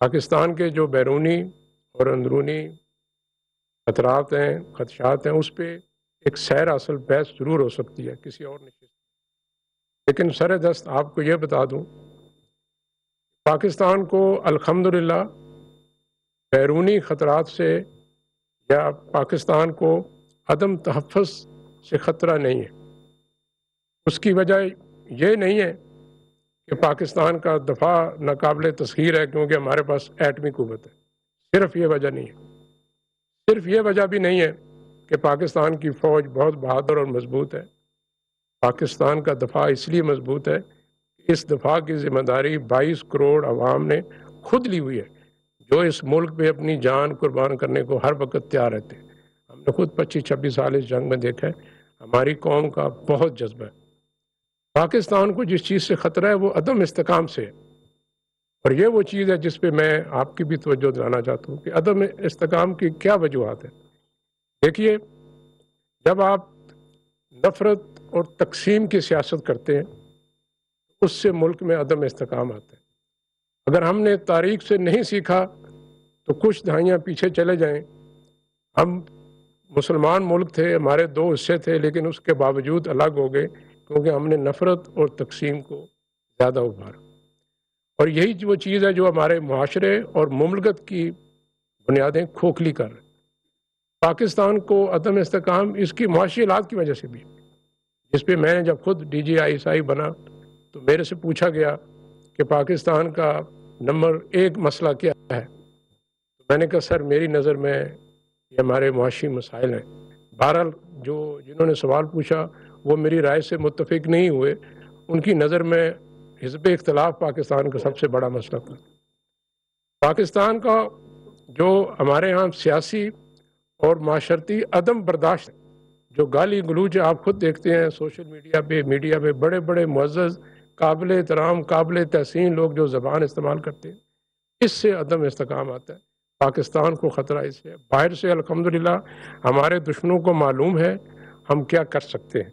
پاکستان کے جو بیرونی اور اندرونی خطرات ہیں, خدشات ہیں, اس پہ ایک سیر اصل بحث ضرور ہو سکتی ہے کسی اور نشست. لیکن سر دست آپ کو یہ بتا دوں, پاکستان کو الحمدللہ بیرونی خطرات سے یا پاکستان کو عدم تحفظ سے خطرہ نہیں ہے. اس کی وجہ یہ نہیں ہے کہ پاکستان کا دفاع ناقابل تسخیر ہے کیونکہ ہمارے پاس ایٹمی قوت ہے. صرف یہ وجہ نہیں ہے. صرف یہ وجہ بھی نہیں ہے کہ پاکستان کی فوج بہت بہادر اور مضبوط ہے. پاکستان کا دفاع اس لیے مضبوط ہے کہ اس دفاع کی ذمہ داری 22 کروڑ عوام نے خود لی ہوئی ہے, جو اس ملک پہ اپنی جان قربان کرنے کو ہر وقت تیار رہتے ہیں. ہم نے خود 25-26 سال اس جنگ میں دیکھا ہے. ہماری قوم کا بہت جذبہ ہے. پاکستان کو جس چیز سے خطرہ ہے وہ عدم استحکام سے ہے, اور یہ وہ چیز ہے جس پہ میں آپ کی بھی توجہ دلانا چاہتا ہوں کہ عدم استحکام کی کیا وجوہات ہیں. دیکھیے جب آپ نفرت اور تقسیم کی سیاست کرتے ہیں اس سے ملک میں عدم استحکام آتا ہے. اگر ہم نے تاریخ سے نہیں سیکھا تو کچھ دہائیاں پیچھے چلے جائیں. ہم مسلمان ملک تھے, ہمارے 2 حصے تھے, لیکن اس کے باوجود الگ ہو گئے کیونکہ ہم نے نفرت اور تقسیم کو زیادہ ابھارا. اور یہی وہ چیز ہے جو ہمارے معاشرے اور مملکت کی بنیادیں کھوکھلی کر رہے. پاکستان کو عدم استحکام اس کی معاشی حالات کی وجہ سے بھی, جس پہ میں جب خود ڈی جی آئی ایس آئی بنا تو میرے سے پوچھا گیا کہ پاکستان کا نمبر 1 مسئلہ کیا ہے. تو میں نے کہا سر میری نظر میں یہ ہمارے معاشی مسائل ہیں. بہرحال جنہوں نے سوال پوچھا وہ میری رائے سے متفق نہیں ہوئے. ان کی نظر میں حزب اختلاف پاکستان کا سب سے بڑا مسئلہ تھا. پاکستان کا جو ہمارے ہاں سیاسی اور معاشرتی عدم برداشت, جو گالی گلوچ آپ خود دیکھتے ہیں سوشل میڈیا پہ بڑے بڑے معزز قابل احترام قابل تحسین لوگ جو زبان استعمال کرتے ہیں, اس سے عدم استحکام آتا ہے. پاکستان کو خطرہ اس سے. باہر سے الحمدللہ ہمارے دشمنوں کو معلوم ہے ہم کیا کر سکتے ہیں,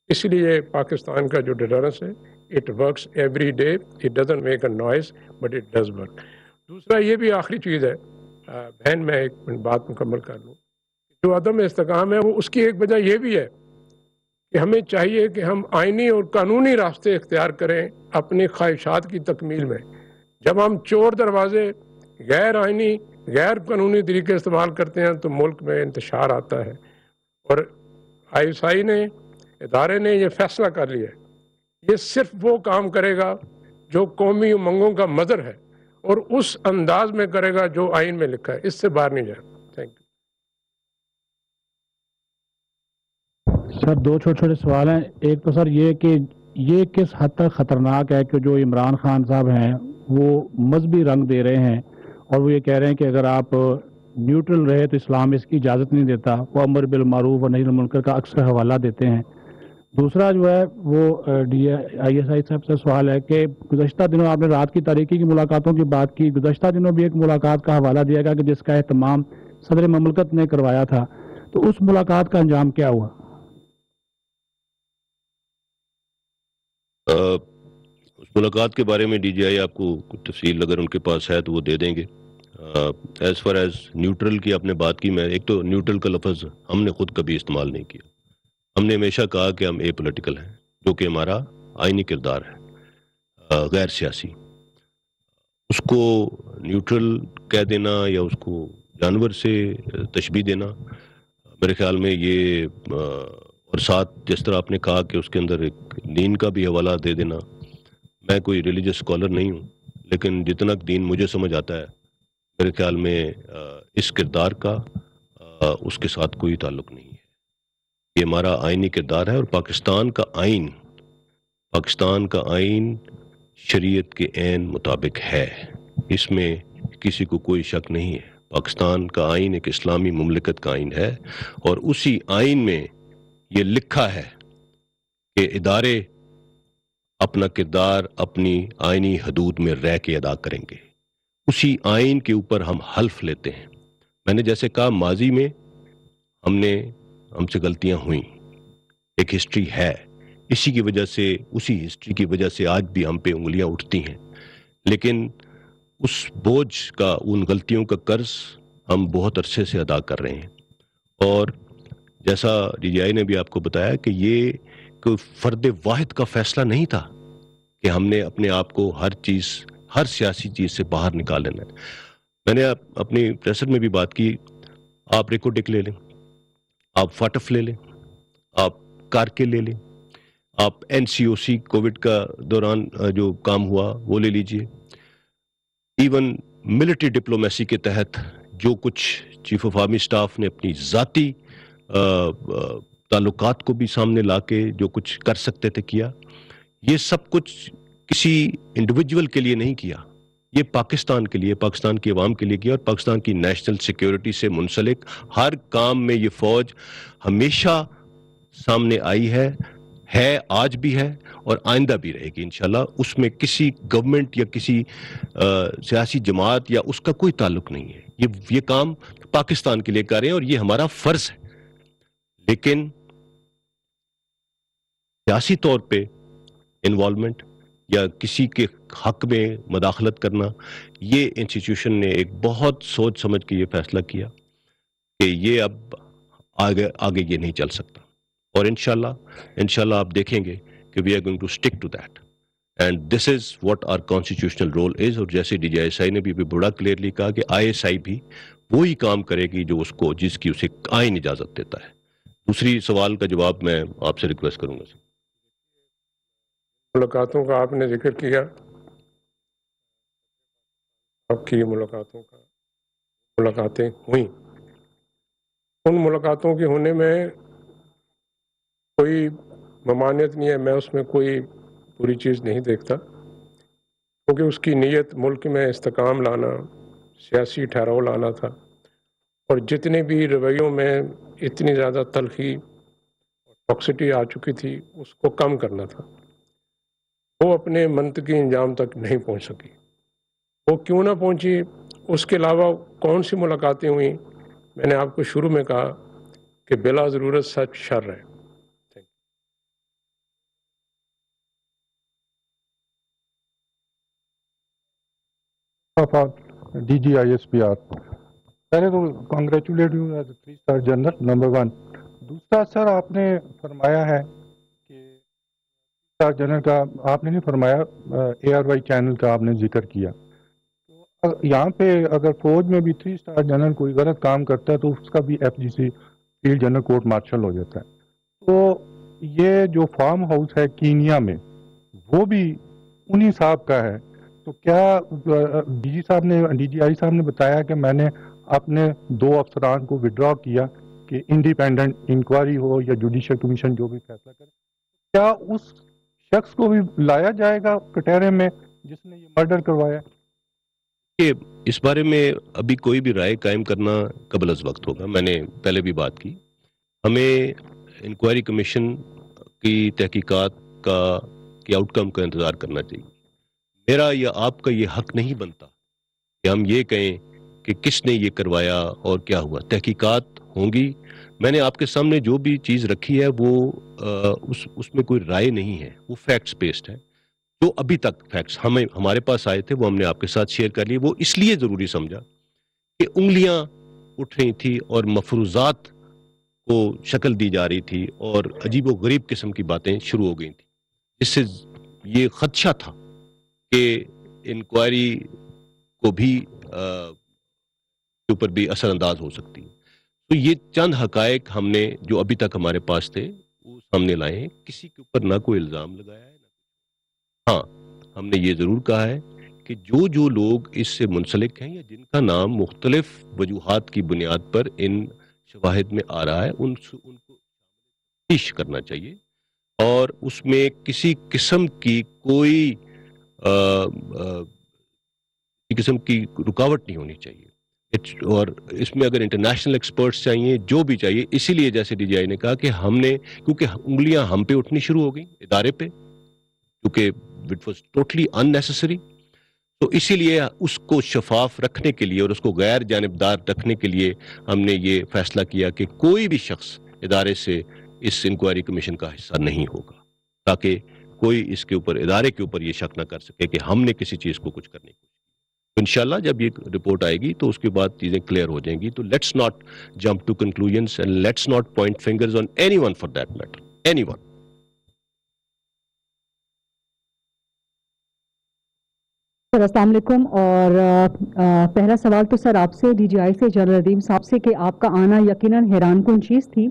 اس لیے پاکستان کا جو ڈیٹرنس ہے it works every day, it doesn't make a noise but it does work. دوسرا یہ بھی آخری چیز ہے بہن, میں ایک بات مکمل کر لوں. جو عدم استحکام ہے وہ اس کی ایک وجہ یہ بھی ہے کہ ہمیں چاہیے کہ ہم آئینی اور قانونی راستے اختیار کریں اپنی خواہشات کی تکمیل میں. جب ہم چور دروازے غیر آئینی غیر قانونی طریقے استعمال کرتے ہیں تو ملک میں انتشار آتا ہے. اور آئی ایس آئی نے ادارے نے یہ فیصلہ کر لیا ہے یہ صرف وہ کام کرے گا جو قومی امنگوں کا مظہر ہے اور اس انداز میں کرے گا جو آئین میں لکھا ہے, اس سے باہر نہیں جائے گا. Thank you. سر 2 چھوٹے سوال ہیں. ایک تو سر یہ کہ یہ کس حد تک خطرناک ہے کہ جو عمران خان صاحب ہیں وہ مذہبی رنگ دے رہے ہیں اور وہ یہ کہہ رہے ہیں کہ اگر آپ نیوٹرل رہے تو اسلام اس کی اجازت نہیں دیتا. وہ امر بالمعروف و نہی عن المنکر کا اکثر حوالہ دیتے ہیں. دوسرا جو ہے وہ ISI صاحب سے سوال ہے کہ گزشتہ دنوں آپ نے رات کی تاریکی کی ملاقاتوں کی بات کی. گزشتہ دنوں بھی ایک ملاقات کا حوالہ دیا گیا کہ جس کا اہتمام صدر مملکت نے کروایا تھا, تو اس ملاقات کا انجام کیا ہوا؟ اس ملاقات کے بارے میں DGI آپ کو کچھ تفصیل اگر ان کے پاس ہے تو وہ دے دیں گے. ایز فار ایز نیوٹرل کی آپ نے بات کی, میں ایک تو نیوٹرل کا لفظ ہم نے خود کبھی استعمال نہیں کیا. ہم نے ہمیشہ کہا کہ ہم پولیٹیکل ہیں, جو کہ ہمارا آئینی کردار ہے, غیر سیاسی. اس کو نیوٹرل کہہ دینا یا اس کو جانور سے تشبیہ دینا, میرے خیال میں یہ اور ساتھ جس طرح آپ نے کہا کہ اس کے اندر ایک دین کا بھی حوالہ دے دینا. میں کوئی ریلیجس اسکالر نہیں ہوں, لیکن جتنا دین مجھے سمجھ آتا ہے, میرے خیال میں اس کردار کا اس کے ساتھ کوئی تعلق نہیں ہے. یہ ہمارا آئینی کردار ہے, اور پاکستان کا آئین شریعت کے عین مطابق ہے. اس میں کسی کو کوئی شک نہیں ہے. پاکستان کا آئین ایک اسلامی مملکت کا آئین ہے, اور اسی آئین میں یہ لکھا ہے کہ ادارے اپنا کردار اپنی آئینی حدود میں رہ کے ادا کریں گے. اسی آئین کے اوپر ہم حلف لیتے ہیں. میں نے جیسے کہا, ماضی میں ہم سے غلطیاں ہوئیں, ایک ہسٹری ہے. اسی کی وجہ سے, اسی ہسٹری کی وجہ سے آج بھی ہم پہ انگلیاں اٹھتی ہیں. لیکن اس بوجھ کا, ان غلطیوں کا قرض ہم بہت عرصے سے ادا کر رہے ہیں. اور جیسا DGI نے بھی آپ کو بتایا کہ یہ کوئی فرد واحد کا فیصلہ نہیں تھا کہ ہم نے اپنے آپ کو ہر سیاسی چیز سے باہر نکال لینا ہے. میں نے اپنی پریسٹ میں بھی بات کی, آپ ریکوڈک لے لیں, آپ فاٹف لے لیں, آپ کارکے لے لیں, آپ NCOC کووڈ کا دوران جو کام ہوا وہ لے لیجئے. ایون ملٹری ڈپلومیسی کے تحت جو کچھ چیف آف آرمی سٹاف نے اپنی ذاتی تعلقات کو بھی سامنے لا کے جو کچھ کر سکتے تھے کیا. یہ سب کچھ کسی انڈیویجول کے لیے نہیں کیا, یہ پاکستان کے لیے, پاکستان کی عوام کے لیے کیا. اور پاکستان کی نیشنل سیکیورٹی سے منسلک ہر کام میں یہ فوج ہمیشہ سامنے آئی ہے, آج بھی ہے, اور آئندہ بھی رہے گی انشاءاللہ. اس میں کسی گورنمنٹ یا کسی سیاسی جماعت یا اس کا کوئی تعلق نہیں ہے. یہ کام پاکستان کے لیے کر رہے ہیں, اور یہ ہمارا فرض ہے. لیکن سیاسی طور پہ انوالومنٹ یا کسی کے حق میں مداخلت کرنا, یہ انسٹیٹیوشن نے ایک بہت سوچ سمجھ کے یہ فیصلہ کیا کہ یہ اب آگے یہ نہیں چل سکتا. اور انشاءاللہ آپ دیکھیں گے کہ we are going to stick to that, and this is what our constitutional role is. اور جیسے DGI نے بھی بڑا کلیئرلی کہا کہ ISI بھی وہی کام کرے گی جس کی اسے آئین اجازت دیتا ہے. دوسری سوال کا جواب میں آپ سے ریکویسٹ کروں گا. ملاقاتوں کا آپ نے ذکر کیا, آپ کی ملاقاتیں ہوئیں. ان ملاقاتوں کے ہونے میں کوئی ممانعت نہیں ہے, میں اس میں کوئی بری چیز نہیں دیکھتا, کیونکہ اس کی نیت ملک میں استحکام لانا, سیاسی ٹھہراؤ لانا تھا. اور جتنے بھی رویوں میں اتنی زیادہ تلخی اور ٹاکسٹی آ چکی تھی, اس کو کم کرنا تھا. وہ اپنے منطقی انجام تک نہیں پہنچ سکی. وہ کیوں نہ پہنچی, اس کے علاوہ کون سی ملاقاتیں ہوئیں. میں نے آپ کو شروع میں کہا کہ بلا ضرورت سچ شر ہے. DGISPR پہلے تو congratulate you as a 3 star general number 1. دوسرا سر, آپ نے فرمایا ہے کہ 3 اسٹار جنرل کا آپ نے نہیں فرمایا, ARY چینل کا آپ نے ذکر کیا. تو یہاں پہ اگر فوج میں بھی 3 اسٹار جنرل کوئی غلط کام کرتا ہے تو اس کا بھی FGC field general court martial ہو جاتا ہے. تو یہ جو فارم ہاؤس ہے کینیا میں, وہ بھی انہی صاحب کا ہے. تو کیا DGI صاحب نے بتایا کہ میں نے اپنے 2 افسران کو وڈرا کیا کہ انڈیپینڈنٹ انکوائری ہو یا جوڈیشل کمیشن جو بھی فیصلہ کرے, کیا اس شخص کو بھی لایا جائے گا کٹہرے میں جس نے یہ مرڈر کروایا؟ کہ اس بارے میں ابھی کوئی بھی رائے قائم کرنا قبل از وقت ہوگا. میں نے پہلے بھی بات کی, ہمیں انکوائری کمیشن کی تحقیقات کی آؤٹ کم کا انتظار کرنا چاہیے. میرا یا آپ کا یہ حق نہیں بنتا کہ ہم یہ کہیں کہ کس نے یہ کروایا اور کیا ہوا. تحقیقات ہوں گی. میں نے آپ کے سامنے جو بھی چیز رکھی ہے وہ اس میں کوئی رائے نہیں ہے, وہ فیکٹس بیسڈ ہے. جو ابھی تک فیکٹس ہمارے پاس آئے تھے وہ ہم نے آپ کے ساتھ شیئر کر لیے. وہ اس لیے ضروری سمجھا کہ انگلیاں اٹھ رہی تھی اور مفروضات کو شکل دی جا رہی تھی اور عجیب و غریب قسم کی باتیں شروع ہو گئی تھیں, جس سے یہ خدشہ تھا کہ انکوائری کو بھی کے اوپر بھی اثر انداز ہو سکتی ہے. تو یہ چند حقائق ہم نے جو ابھی تک ہمارے پاس تھے وہ سامنے لائے ہیں. کسی کے اوپر نہ کوئی الزام لگایا ہے. ہاں, ہم نے یہ ضرور کہا ہے کہ جو لوگ اس سے منسلک ہیں یا جن کا نام مختلف وجوہات کی بنیاد پر ان شواہد میں آ رہا ہے ان کو تفتیش کرنا چاہیے, اور اس میں کسی قسم کی کوئی قسم کی رکاوٹ نہیں ہونی چاہیے. اور اس میں اگر انٹرنیشنل ایکسپرٹس چاہیے, جو بھی چاہیے, اسی لیے جیسے ڈی جی آئی نے کہا کہ ہم نے, کیونکہ انگلیاں ہم پہ اٹھنی شروع ہو گئی ادارے پہ, کیونکہ it was totally in necessary, تو اسی لیے اس کو شفاف رکھنے کے لیے اور اس کو غیر جانبدار رکھنے کے لیے ہم نے یہ فیصلہ کیا کہ کوئی بھی شخص ادارے سے اس انکوائری کمیشن کا حصہ نہیں ہوگا, تاکہ کوئی اس کے اوپر, ادارے کے اوپر یہ شک نہ کر سکے کہ ہم نے کسی چیز کو کچھ کرنے کی. انشاءاللہ جب یہ رپورٹ آئے گی تو اس کے بعد چیزیں کلیئر ہو جائیں گی. تو let's not jump to conclusions and let's not point fingers on anyone for that matter, anyone. Sir السلام علیکم. اور پہلا سوال تو سر آپ سے, ڈی جی آئی سے, جنرل ردیم صاحب سے, کہ آپ کا آنا یقیناً حیران کن چیز تھی.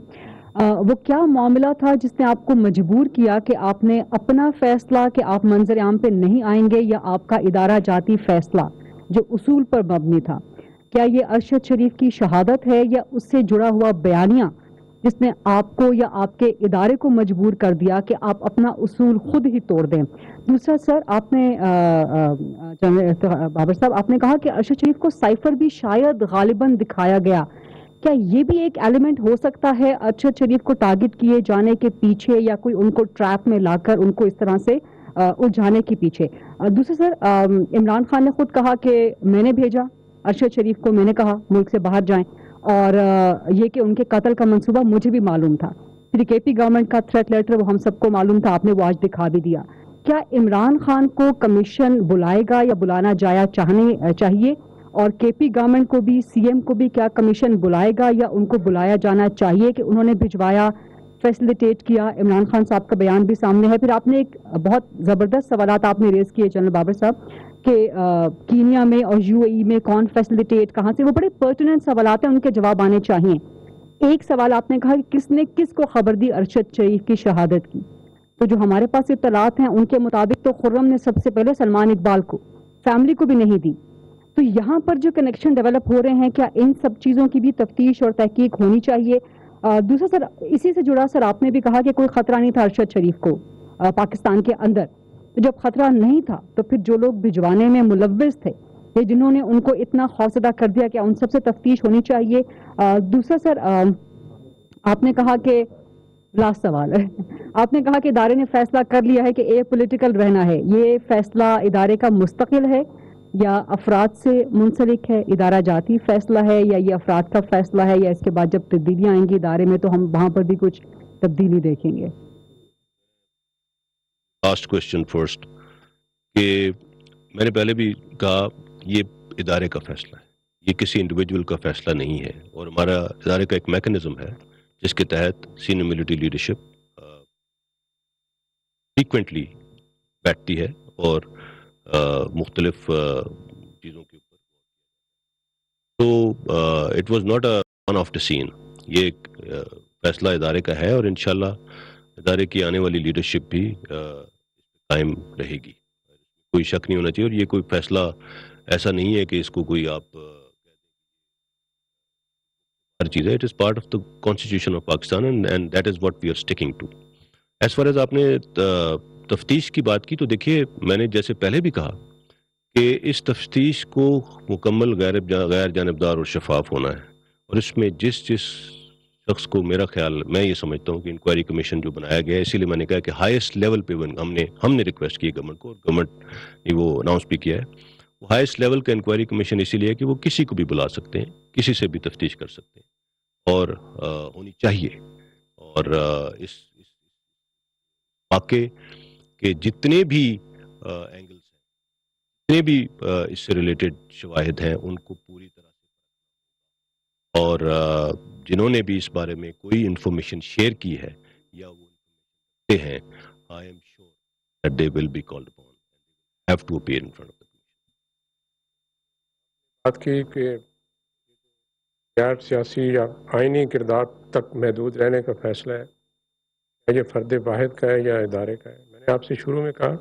وہ کیا معاملہ تھا جس نے آپ کو مجبور کیا کہ آپ نے اپنا فیصلہ کہ آپ منظر عام پہ نہیں آئیں گے, یا آپ کا ادارہ جاتی فیصلہ جو اصول پر مبنی تھا, کیا یہ ارشد شریف کی شہادت ہے یا اس سے جڑا ہوا بیانیہ جس نے آپ کو یا آپ کے ادارے کو مجبور کر دیا کہ آپ اپنا اصول خود ہی توڑ دیں؟ دوسرا سر, آپ نے بابر صاحب آپ نے کہا کہ ارشد شریف کو سائفر بھی شاید غالباً دکھایا گیا. کیا یہ بھی ایک ایلیمنٹ ہو سکتا ہے ارشد شریف کو ٹارگٹ کیے جانے کے پیچھے, یا کوئی ان کو ٹریپ میں لا کر ان کو اس طرح سے الجھانے کے پیچھے؟ دوسرا سر, عمران خان نے خود کہا کہ میں نے بھیجا ارشد شریف کو, میں نے کہا ملک سے باہر جائیں, اور یہ کہ ان کے قتل کا منصوبہ مجھے بھی معلوم تھا. پھر کے پی گورنمنٹ کا تھریٹ لیٹر وہ ہم سب کو معلوم تھا, آپ نے وہ آج دکھا بھی دیا. کیا عمران خان کو کمیشن بلائے گا یا بلانا چاہیے, اور کے پی گورنمنٹ کو بھی, سی ایم کو بھی کیا کمیشن بلائے گا یا ان کو بلایا جانا چاہیے کہ انہوں نے بھجوایا, فیسلیٹیٹ کیا؟ عمران خان صاحب کا بیان بھی سامنے ہے. پھر آپ نے ایک بہت زبردست سوالات آپ نے ریز کیے جنرل بابر صاحب کہ کینیا میں اور یو اے ای میں کون فیسلیٹیٹ, کہاں سے, وہ بڑے پرٹیننٹ سوالات ہیں, ان کے جواب آنے چاہیے. ایک سوال آپ نے کہا کہ کس نے کس کو خبر دی ارشد شریف کی شہادت کی, تو جو ہمارے پاس اطلاعات ہیں ان کے مطابق تو خرم نے سب سے پہلے سلمان اقبال کو, فیملی کو بھی نہیں دی. تو یہاں پر جو کنیکشن ڈیولپ ہو رہے ہیں, کیا ان سب چیزوں کی بھی تفتیش اور تحقیق ہونی چاہیے؟ دوسرا سر, اسی سے جڑا سر, آپ نے بھی کہا کہ کوئی خطرہ نہیں تھا ارشد شریف کو پاکستان کے اندر. تو جب خطرہ نہیں تھا تو پھر جو لوگ بھجوانے میں ملوث تھے یا جنہوں نے ان کو اتنا خوفزدہ کر دیا, کیا ان سب سے تفتیش ہونی چاہیے؟ دوسرا سر, آپ نے کہا کہ لاسٹ سوال ہے, آپ نے کہا کہ ادارے نے فیصلہ کر لیا ہے کہ اے پولیٹیکل رہنا ہے. یہ فیصلہ ادارے کا مستقل ہے یا افراد سے منسلک ہے؟ ادارہ جاتی فیصلہ ہے یا یہ افراد کا فیصلہ ہے, یا اس کے بعد جب تبدیلیاں آئیں گی ادارے میں تو ہم وہاں پر بھی کچھ تبدیلی دیکھیں گے؟ لاسٹ کوشچن فرسٹ, کہ میں نے پہلے بھی کہا یہ ادارے کا فیصلہ ہے, یہ کسی انڈیویجول کا فیصلہ نہیں ہے. اور ہمارا ادارے کا ایک میکنزم ہے جس کے تحت سینئر ملٹری لیڈرشپ فریکوینٹلی بیٹھتی ہے اور مختلف چیزوں کے اوپر. تو it was not a one of the scene, یہ ایک فیصلہ ادارے کا ہے, اور انشاءاللہ ادارے کی آنے والی لیڈرشپ بھی قائم رہے گی. کوئی شک نہیں ہونا چاہیے, اور یہ کوئی فیصلہ ایسا نہیں ہے کہ اس کو کوئی آپ ہر چیز ہے. It is part of the constitution of Pakistan and that is what we are sticking to. As far as آپ نے تفتیش کی بات کی, تو دیکھیے میں نے جیسے پہلے بھی کہا کہ اس تفتیش کو مکمل غیر جانبدار اور شفاف ہونا ہے، اور اس میں جس شخص کو، میرا خیال میں یہ سمجھتا ہوں کہ انکوائری کمیشن جو بنایا گیا ہے، اسی لیے میں نے کہا کہ ہائیسٹ لیول پہ ہم نے ریکویسٹ کی گورنمنٹ کو، اور گورنمنٹ نے وہ اناؤنس بھی کیا ہے، وہ ہائیسٹ لیول کا انکوائری کمیشن اسی لیے ہے کہ وہ کسی کو بھی بلا سکتے ہیں، کسی سے بھی تفتیش کر سکتے ہیں، اور ہونی چاہیے۔ اور اس واقعے کے جتنے بھی اینگلز ہیں، جتنے بھی اس سے ریلیٹڈ شواہد ہیں، ان کو پوری طرح سے، اور جنہوں نے بھی اس بارے میں کوئی انفارمیشن شیئر کی ہے یا وہ ہیں، I am sure that they will be called upon, have to appear in front of the بات کی کہ غیر سیاسی یا آئینی کردار تک محدود رہنے کا فیصلہ ہے، کیا یہ فرد واحد کا ہے یا ادارے کا ہے؟ میں نے آپ سے شروع میں کہا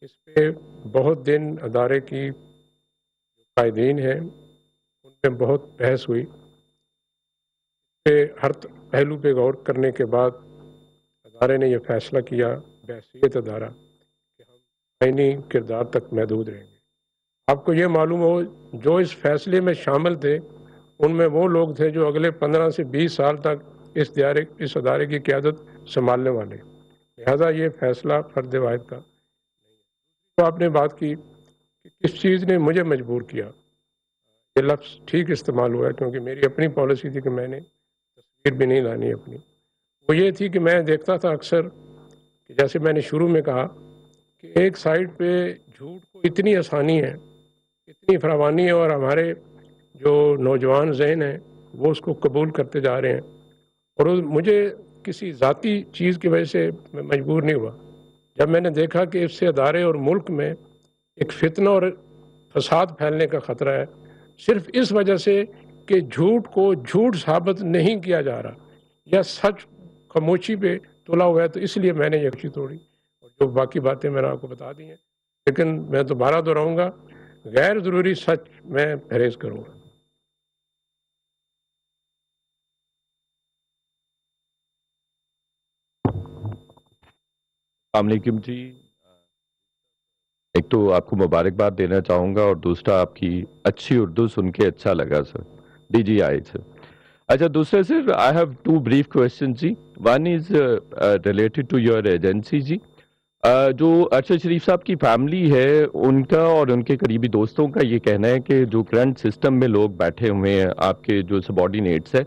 اس پہ بہت دن ادارے کی قائدین ہیں ان میں بہت بحث ہوئی، کہ ہر پہلو پہ غور کرنے کے بعد ادارے نے یہ فیصلہ کیا بحیثیت ادارہ کہ ہم آئینی کردار تک محدود رہیں گے۔ آپ کو یہ معلوم ہو جو اس فیصلے میں شامل تھے ان میں وہ لوگ تھے جو اگلے 15 سے 20 سال تک اس ادارے کی قیادت سنبھالنے والے، لہذا یہ فیصلہ فرد واحد کا نہیں ہے۔ تو آپ نے بات کی کہ کس چیز نے مجھے مجبور کیا، یہ لفظ ٹھیک استعمال ہوا ہے کیونکہ میری اپنی پالیسی تھی کہ میں نے تصویر بھی نہیں لانی اپنی، وہ یہ تھی کہ میں دیکھتا تھا اکثر کہ جیسے میں نے شروع میں کہا کہ ایک سائڈ پہ جھوٹ کو اتنی آسانی ہے، اتنی فراوانی ہے، اور ہمارے جو نوجوان ذہن ہیں وہ اس کو قبول کرتے جا رہے ہیں، اور مجھے کسی ذاتی چیز کی وجہ سے میں مجبور نہیں ہوا۔ جب میں نے دیکھا کہ اس سے ادارے اور ملک میں ایک فتنہ اور فساد پھیلنے کا خطرہ ہے، صرف اس وجہ سے کہ جھوٹ کو جھوٹ ثابت نہیں کیا جا رہا یا سچ خاموشی پہ تلا ہوا ہے، تو اس لیے میں نے یہ خاموشی توڑی، اور جو باقی باتیں میں نے آپ کو بتا دی ہیں، لیکن میں دوبارہ دہراؤں گا غیر ضروری سچ میں پرہیز کروں گا۔ السلام علیکم جی، ایک تو آپ کو مبارکباد دینا چاہوں گا، اور دوسرا آپ کی اچھی اردو سن کے اچھا لگا سر، ڈی جی آئی سر۔ اچھا دوسرا sir, I have two brief question جی، one is related to your agency جی۔ جو ارشد شریف صاحب کی فیملی ہے ان کا اور ان کے قریبی دوستوں کا یہ کہنا ہے کہ جو کرنٹ سسٹم میں لوگ بیٹھے ہوئے ہیں، آپ کے جو سبارڈینیٹس ہیں،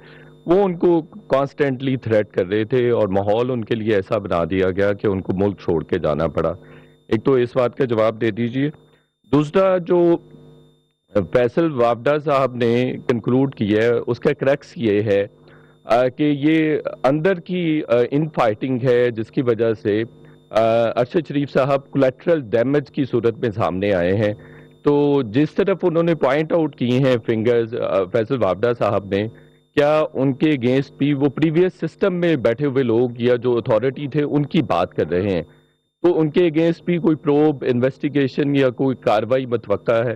وہ ان کو کانسٹنٹلی تھریٹ کر رہے تھے، اور ماحول ان کے لیے ایسا بنا دیا گیا کہ ان کو ملک چھوڑ کے جانا پڑا۔ ایک تو اس بات کا جواب دے دیجئے۔ دوسرا، جو فیصل وافدہ صاحب نے کنکلوڈ کیا ہے اس کا کریکس یہ ہے کہ یہ اندر کی ان فائٹنگ ہے جس کی وجہ سے ارشد شریف صاحب کولیٹرل ڈیمیج کی صورت میں سامنے آئے ہیں۔ تو جس طرف انہوں نے پوائنٹ آؤٹ کیے ہیں فنگرز فیصل وافدہ صاحب نے، کیا ان کے اگینسٹ بھی وہ پریویس سسٹم میں بیٹھے ہوئے لوگ یا جو اتھارٹی تھے ان کی بات کر رہے ہیں، تو ان کے اگینسٹ بھی کوئی پروب انویسٹیگیشن یا کوئی کاروائی متوقع ہے؟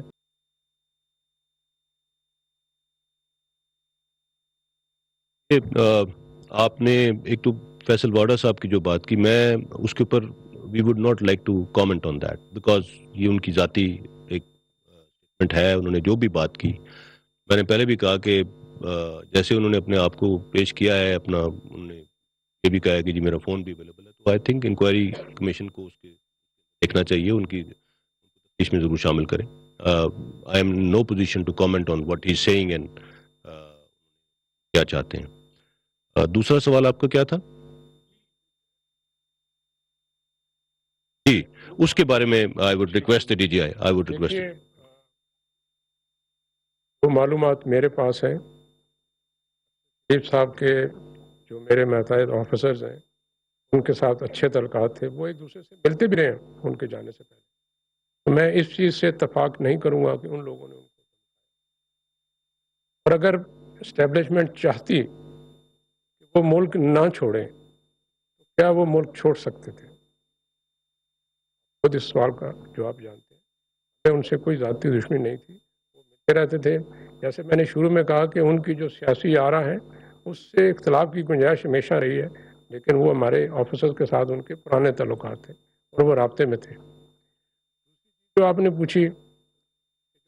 آپ نے ایک تو فیصل واڈا صاحب کی جو بات کی، میں اس کے اوپر we would not like to comment on that, because یہ ان کی ذاتی ایک اسٹیٹمنٹ ہے، انہوں نے جو بھی بات کی۔ میں نے پہلے بھی کہا کہ جیسے انہوں نے اپنے آپ کو پیش کیا ہے، انہوں نے یہ بھی کہا ہے کہ جی میرا فون بھی اویلیبل ہے، تو آئی تھنک انکوائری کمیشن کو اس کے دیکھنا چاہیے، ان کی تفتیش میں ضرور شامل کریں۔ I am no position to comment on what he is seeing and کیا چاہتے ہیں۔ دوسرا سوال آپ کا کیا تھا؟ جی اس کے بارے میں I would request D G I would request. دیکھیے، وہ معلومات میرے پاس ہیں، شریف صاحب کے جو میرے ماتحت آفیسرز ہیں ان کے ساتھ اچھے تعلقات تھے، وہ ایک دوسرے سے ملتے بھی رہے ہیں ان کے جانے سے پہلے، تو میں اس چیز سے اتفاق نہیں کروں گا کہ ان لوگوں نے ان کو، اور اگر اسٹیبلشمنٹ چاہتی کہ وہ ملک نہ چھوڑیں تو کیا وہ ملک چھوڑ سکتے تھے؟ خود اس سوال کا جواب جانتے ہیں۔ میں ان سے کوئی ذاتی دشمنی نہیں تھی، وہ ملتے رہتے تھے۔ جیسے میں نے شروع میں کہا کہ ان کی جو سیاسی آرا ہے اس سے اختلاف کی گنجائش ہمیشہ رہی ہے، لیکن وہ ہمارے آفیسرز کے ساتھ ان کے پرانے تعلقات تھے اور وہ رابطے میں تھے۔ جو آپ نے پوچھی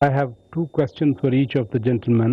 I have two questions for each of the gentlemen.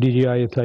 DGI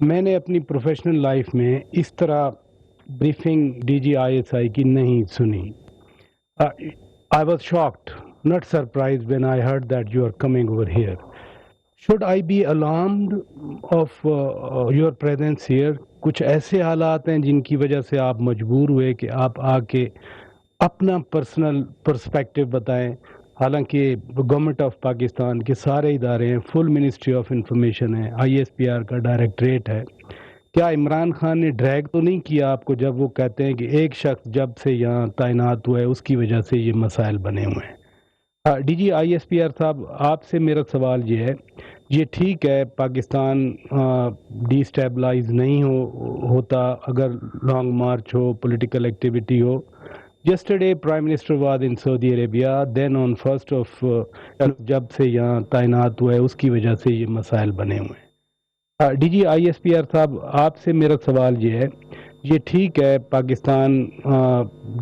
میں نے اپنی پروفیشنل لائف میں اس طرح briefing D G I S I کی نہیں سنی. I was shocked, not surprised when I heard that you are coming over here. Should I be alarmed of your presence here? کچھ ایسے حالات ہیں جن کی وجہ سے آپ مجبور ہوئے کہ آپ آ کے اپنا پرسنل پرسپیکٹو بتائیں. حالانکہ گورنمنٹ آف پاکستان کے سارے ادارے ہیں, فل منسٹری آف انفارمیشن ہے, آئی ایس پی آر کا ڈائریکٹریٹ ہے. کیا عمران خان نے ڈریگ تو نہیں کیا آپ کو جب وہ کہتے ہیں کہ ایک شخص جب سے یہاں تعینات ہوا ہے اس کی وجہ سے یہ مسائل بنے ہوئے ہیں؟ D G I S P R صاحب, آپ سے میرا سوال یہ ہے, یہ ٹھیک ہے پاکستان ڈی اسٹیبلائز نہیں ہوتا اگر long march who, political activity who. Yesterday, Prime Minister was in Saudi Arabia. Then on 1st of جب سے یہاں تعینات ہوا ہے اس کی وجہ سے یہ مسائل بنے ہوئے ہیں. D G I S P R صاحب, آپ سے میرا سوال یہ ہے, یہ ٹھیک ہے پاکستان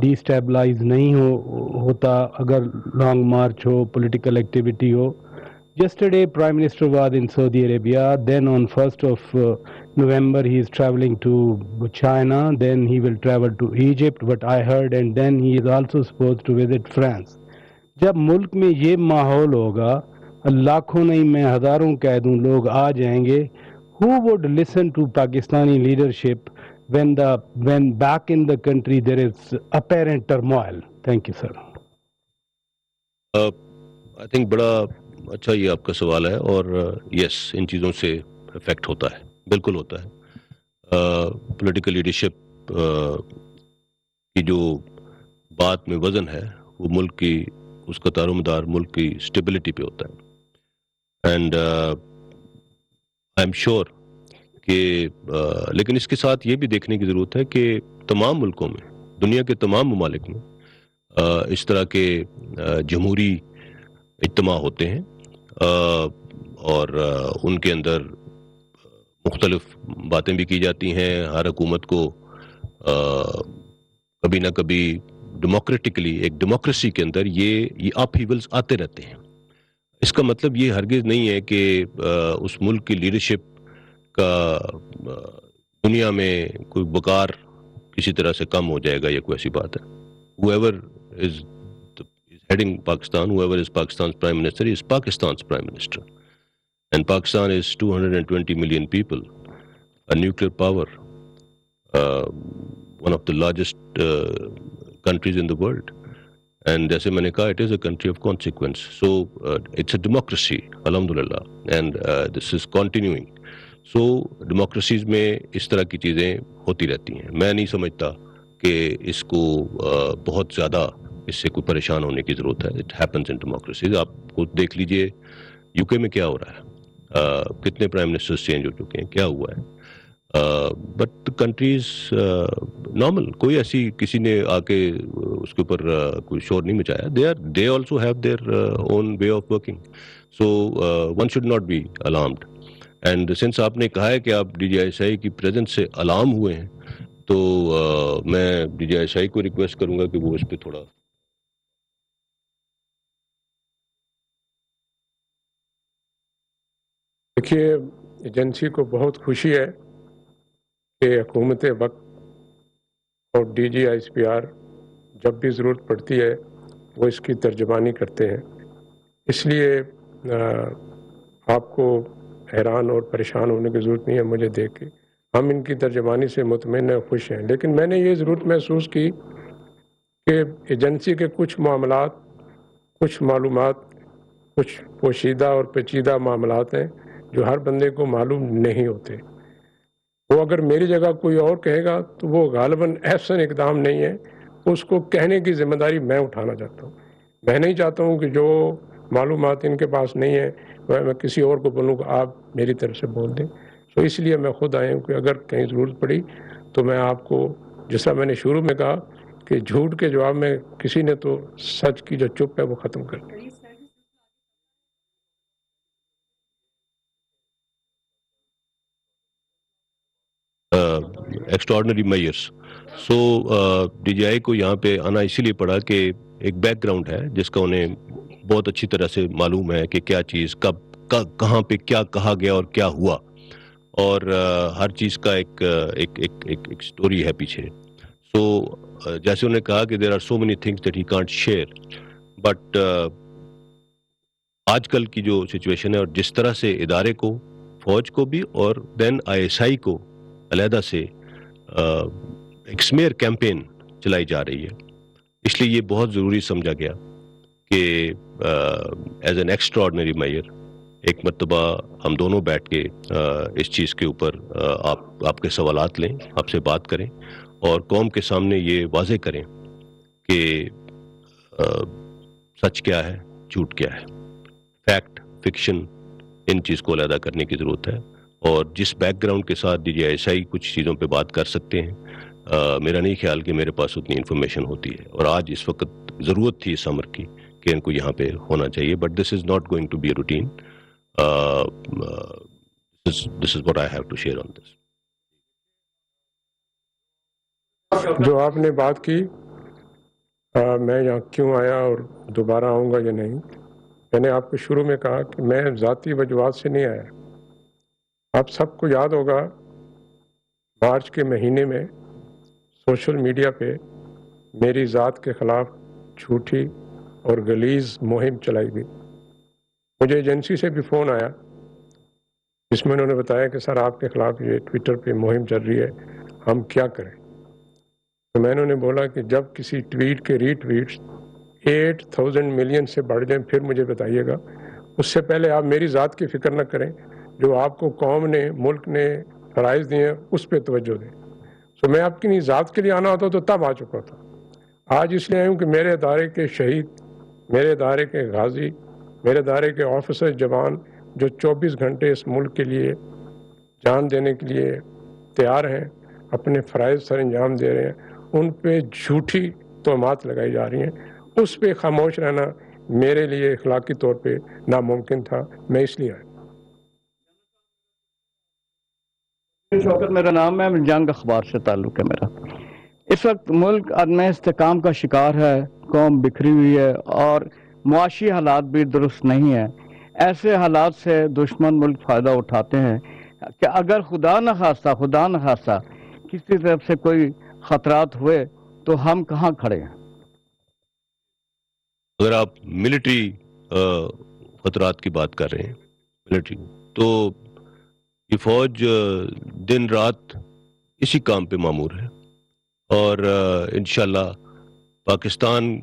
ڈی اسٹیبلائز نہیں ہوتا اگر long march who, political activity who. Yesterday, Prime Minister was in Saudi Arabia. Then on 1st of November, he is traveling to China. Then he will travel to Egypt, what I heard. And then he is also supposed to visit France. جب ملک میں یہ ماحول ہوگا, لاکھوں نہیں میں ہزاروں کہہ دوں لوگ آ جائیں گے, who would listen to Pakistani leadership when back in the country there is apparent turmoil? Thank you, sir. I think بڑا اچھا یہ آپ کا سوال ہے, اور یس ان چیزوں سے افیکٹ ہوتا ہے, بالکل ہوتا ہے. پولیٹیکل لیڈرشپ کی جو بات میں وزن ہے وہ ملک کی, اس کا دار و مدار ملک کی اسٹیبلٹی پہ ہوتا ہے. اینڈ آئی ایم شیور کہ لیکن اس کے ساتھ یہ بھی دیکھنے کی ضرورت ہے کہ تمام ملکوں میں, دنیا کے تمام ممالک میں اس طرح کے جمہوری اجتماع ہوتے ہیں, اور ان کے اندر مختلف باتیں بھی کی جاتی ہیں. ہر حکومت کو کبھی نہ کبھی ڈیموکریٹکلی, ایک ڈیموکریسی کے اندر یہ اپہیولز آتے رہتے ہیں. اس کا مطلب یہ ہرگز نہیں ہے کہ اس ملک کی لیڈرشپ کا دنیا میں کوئی وقار کسی طرح سے کم ہو جائے گا یا کوئی ایسی بات ہے. whoever is heading Pakistan, whoever is Pakistan's Prime Minister is Pakistan's Prime Minister. And Pakistan is 220 million people, a nuclear power, one of the largest countries in the world. And جیسے میں نے کہا, it is a country of consequence. So it's a democracy, alhamdulillah, and this is continuing. So democracies میں اس طرح کی چیزیں ہوتی رہتی ہیں. میں نہیں سمجھتا کہ اس کو بہت زیادہ اس سے کوئی پریشان ہونے کی ضرورت ہے. It happens in democracies. آپ کو دیکھ لیجئے یو کے میں کیا ہو رہا ہے, کتنے پرائم منسٹرز چینج ہو چکے ہیں, کیا ہوا ہے. بٹ کنٹریز نارمل, کوئی ایسی کسی نے آ کے اس کے اوپر کوئی شور نہیں مچایا. They also have their own way of working. So one should not be alarmed. And since آپ نے کہا ہے کہ آپ D G I S I کی پریزنس سے الارم ہوئے ہیں, تو میں ڈی جی آئی ایس آئی کو ریکویسٹ کروں گا کہ وہ اس پہ تھوڑا دیکھیے. ایجنسی کو بہت خوشی ہے کہ حکومت وقت اور D G I S P R جب بھی ضرورت پڑتی ہے وہ اس کی ترجمانی کرتے ہیں. اس لیے آپ کو حیران اور پریشان ہونے کی ضرورت نہیں ہے مجھے دیکھ کے. ہم ان کی ترجمانی سے مطمئن اور خوش ہیں. لیکن میں نے یہ ضرورت محسوس کی کہ ایجنسی کے کچھ معاملات, کچھ معلومات, کچھ پوشیدہ اور پیچیدہ معاملات ہیں جو ہر بندے کو معلوم نہیں ہوتے. وہ اگر میری جگہ کوئی اور کہے گا تو وہ غالباً احسن اقدام نہیں ہے. اس کو کہنے کی ذمہ داری میں اٹھانا چاہتا ہوں. میں نہیں چاہتا ہوں کہ جو معلومات ان کے پاس نہیں ہیں میں کسی اور کو بولوں کہ آپ میری طرف سے بول دیں. تو اس لیے میں خود آیا ہوں کہ اگر کہیں ضرورت پڑی تو میں آپ کو, جیسا میں نے شروع میں کہا کہ جھوٹ کے جواب میں کسی نے تو سچ کی جو چپ ہے وہ ختم کر دی. Extraordinary measures. So D G I کو یہاں پہ آنا اسی لیے پڑا کہ ایک بیک گراؤنڈ ہے جس کا انہیں بہت اچھی طرح سے معلوم ہے کہ کیا چیز کب کہاں پہ کیا کہا گیا اور کیا ہوا. اور ہر چیز کا ایک سٹوری ہے پیچھے. سو جیسے انہوں نے کہا کہ there are so many things that he can't share, but آج کل کی جو سچویشن ہے اور جس طرح سے ادارے کو, فوج کو بھی اور دین ISI کو علیحدہ سے ایک سمیئر کیمپین چلائی جا رہی ہے, اس لیے یہ بہت ضروری سمجھا گیا کہ as an extraordinary measure ایک مرتبہ ہم دونوں بیٹھ کے اس چیز کے اوپر آپ کے سوالات لیں, آپ سے بات کریں اور قوم کے سامنے یہ واضح کریں کہ سچ کیا ہے, جھوٹ کیا ہے, فیکٹ فکشن, ان چیز کو علیحدہ کرنے کی ضرورت ہے. اور جس بیک گراؤنڈ کے ساتھ DGI کچھ چیزوں پہ بات کر سکتے ہیں, میرا نہیں خیال کہ میرے پاس اتنی انفارمیشن ہوتی ہے, اور آج اس وقت ضرورت تھی اس امر کی کہ ان کو یہاں پہ ہونا چاہیے. But this is not going to be a routine. This is what I have to share on this. جو آپ نے بات کی میں یہاں کیوں آیا اور دوبارہ آؤں گا یا نہیں, میں نے آپ کو شروع میں کہا کہ میں ذاتی وجوہات سے نہیں آیا. آپ سب کو یاد ہوگا مارچ کے مہینے میں سوشل میڈیا پہ میری ذات کے خلاف جھوٹی اور غلیظ مہم چلائی گئی. مجھے ایجنسی سے بھی فون آیا جس میں انہوں نے بتایا کہ سر آپ کے خلاف یہ ٹویٹر پہ مہم چل رہی ہے, ہم کیا کریں. تو میں نے بولا کہ جب کسی ٹویٹ کے ری ٹویٹس 8,000 ملین سے بڑھ جائیں پھر مجھے بتائیے گا, اس سے پہلے آپ میری ذات کی فکر نہ کریں, جو آپ کو قوم نے, ملک نے فرائض دیے ہیں اس پہ توجہ دیں. سو میں آپ کی ذات کے لیے آنا ہوتا تو تب آ چکا تھا. آج اس لیے آیا ہوں کہ میرے ادارے کے شہید, میرے ادارے کے غازی, میرے ادارے کے آفیسر جوان جو 24 گھنٹے اس ملک کے لیے جان دینے کے لیے تیار ہیں, اپنے فرائض سر انجام دے رہے ہیں, ان پہ جھوٹی تہمات لگائی جا رہی ہیں. اس پہ خاموش رہنا میرے لیے اخلاقی طور پہ ناممکن تھا. میں اس لیے آیا. شوکت میرا نام ہے, جنگ اخبار سے تعلق ہے میرا. اس وقت ملک عدم استحکام کا شکار ہے, قوم بکھری ہوئی ہے اور معاشی حالات بھی درست نہیں ہیں. ایسے حالات سے دشمن ملک فائدہ اٹھاتے ہیں کہ اگر خدا نخواستہ کسی طرف سے کوئی خطرات ہوئے تو ہم کہاں کھڑے ہیں. اگر آپ ملٹری خطرات کی بات کر رہے ہیں, ملٹری, تو یہ فوج دن رات اسی کام پہ مامور ہے, اور انشاءاللہ پاکستان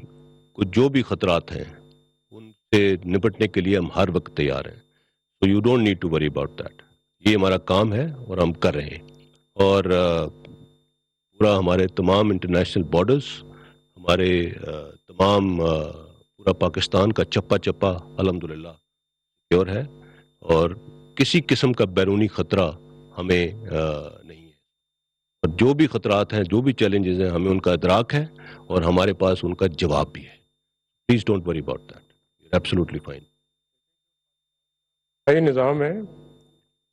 کو جو بھی خطرات ہیں ان سے نپٹنے کے لیے ہم ہر وقت تیار ہیں. So you don't need to worry about that. یہ ہمارا کام ہے اور ہم کر رہے ہیں. اور پورا ہمارے تمام انٹرنیشنل بارڈرز, ہمارے تمام پورا پاکستان کا چپا چپا الحمدللہ سیکیور ہے, اور کسی قسم کا بیرونی خطرہ ہمیں نہیں ہے. اور جو بھی خطرات ہیں, جو بھی چیلنجز ہیں, ہمیں ان کا ادراک ہے اور ہمارے پاس ان کا جواب بھی ہے. Please don't worry about that, absolutely fine. صحیح نظام ہے,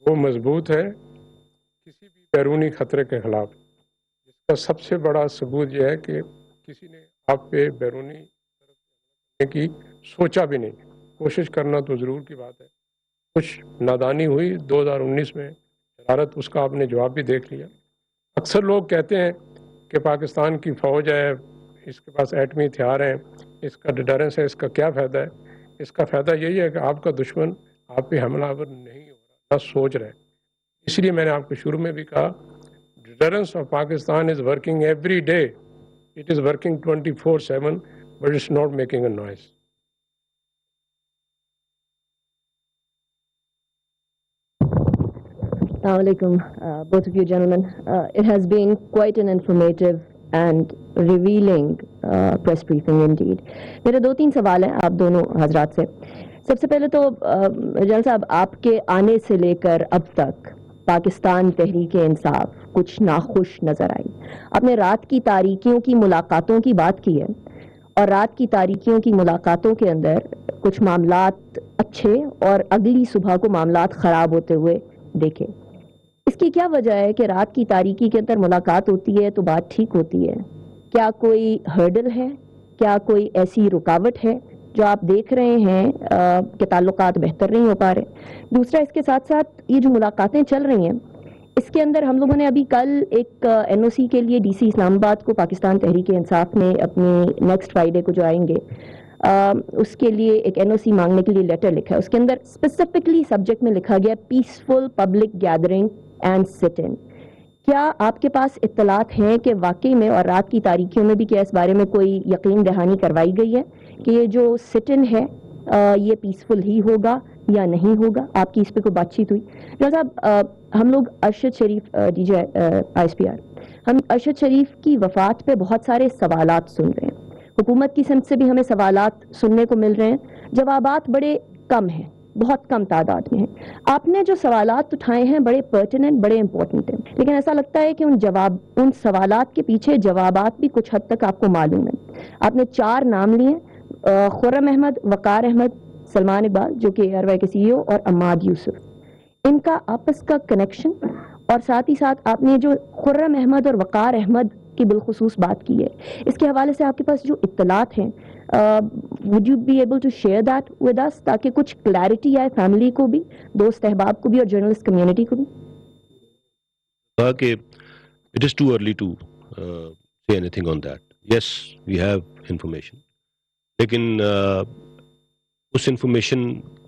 وہ مضبوط ہے کسی بھی بیرونی خطرے کے خلاف. اس کا سب سے بڑا ثبوت یہ ہے کہ کسی نے آپ پہ بیرونی کی سوچا بھی نہیں. کوشش کرنا تو ضرور کی بات ہے, کچھ نادانی ہوئی 2019 میں, شرارت, اس کا آپ نے جواب بھی دیکھ لیا. اکثر لوگ کہتے ہیں کہ پاکستان کی فوج ہے, اس کے پاس ایٹمی ہتھیار ہیں, اس کا ڈیٹرنس ہے, اس کا کیا فائدہ ہے. اس کا فائدہ یہی ہے کہ آپ کا دشمن آپ پہ حملہ آور نہیں ہو رہا, نہ سوچ رہے. اس لیے میں نے آپ کو شروع میں بھی کہا, deterrence of Pakistan is working every day. It is working 24/7, but it's not making a noise. Assalamu alaikum, both of you gentlemen. It has been quite an informative and revealing press briefing indeed. میرے 2-3 سوال ہیں آپ دونوں حضرات سے. سب سے پہلے تو جنرل صاحب, آپ کے آنے سے لے کر اب تک پاکستان تحریک انصاف کچھ ناخوش نظر آئی. آپ نے رات کی تاریکیوں کی ملاقاتوں کی بات کی ہے, اور رات کی تاریکیوں کی ملاقاتوں کے اندر کچھ معاملات اچھے اور اگلی صبح کو معاملات خراب ہوتے ہوئے دیکھے. اس کی کیا وجہ ہے کہ رات کی تاریکی کے اندر ملاقات ہوتی ہے تو بات ٹھیک ہوتی ہے؟ کیا کوئی ہرڈل ہے, کیا کوئی ایسی رکاوٹ ہے جو آپ دیکھ رہے ہیں کہ تعلقات بہتر نہیں ہو پا رہے. دوسرا اس کے ساتھ ساتھ یہ جو ملاقاتیں چل رہی ہیں اس کے اندر ہم لوگوں نے ابھی کل ایک این او سی کے لیے ڈی سی اسلام آباد کو پاکستان تحریک انصاف نے اپنی نیکسٹ فرائیڈے کو جو آئیں گے اس کے لیے ایک این او سی مانگنے کے لیے لیٹر لکھا ہے. اس کے اندر اسپیسیفکلی سبجیکٹ میں لکھا گیا پیسفل پبلک گیدرنگ اینڈ سٹ ان. کیا آپ کے پاس اطلاعات ہیں کہ واقعی میں اور رات کی تاریکیوں میں بھی کیا اس بارے میں کوئی یقین دہانی کروائی گئی ہے کہ یہ جو سٹ ان ہے یہ پیسفل ہی ہوگا یا نہیں ہوگا؟ آپ کی اس پہ کوئی بات چیت ہوئی؟ ڈاکٹر صاحب ہم لوگ Arshad Sharif D G I S P R ہم ارشد شریف کی وفات پہ بہت سارے سوالات سن رہے ہیں. حکومت کی سمت سے بھی ہمیں سوالات سننے کو مل رہے ہیں. جوابات بڑے کم ہیں, بہت کم تعداد میں ہیں. آپ نے جو سوالات اٹھائے ہیں بڑے پرٹیننٹ, بڑے امپورٹنٹ ہیں, لیکن ایسا لگتا ہے کہ ان سوالات کے پیچھے جوابات بھی کچھ حد تک آپ کو معلوم ہیں. آپ نے 4 نام لیے, خرم احمد, وقار احمد, سلمان اقبال جو کہ ایئر وائی کے سی ای او, اور عماد یوسف. ان کا آپس کا کنیکشن, اور ساتھ ہی ساتھ آپ نے جو خرم احمد اور وقار احمد کی بالخصوص بات کی ہے, اس کے حوالے سے آپ کے پاس جو اطلاعات ہیں would you be able to share that with us تاکہ کچھ کلیئرٹی آئے فیملی کو بھی, دوست احباب کو بھی, اور جرنلسٹ کمیونٹی کو بھی؟ کہ it is too early to say anything on that. Yes, we have information. لیکن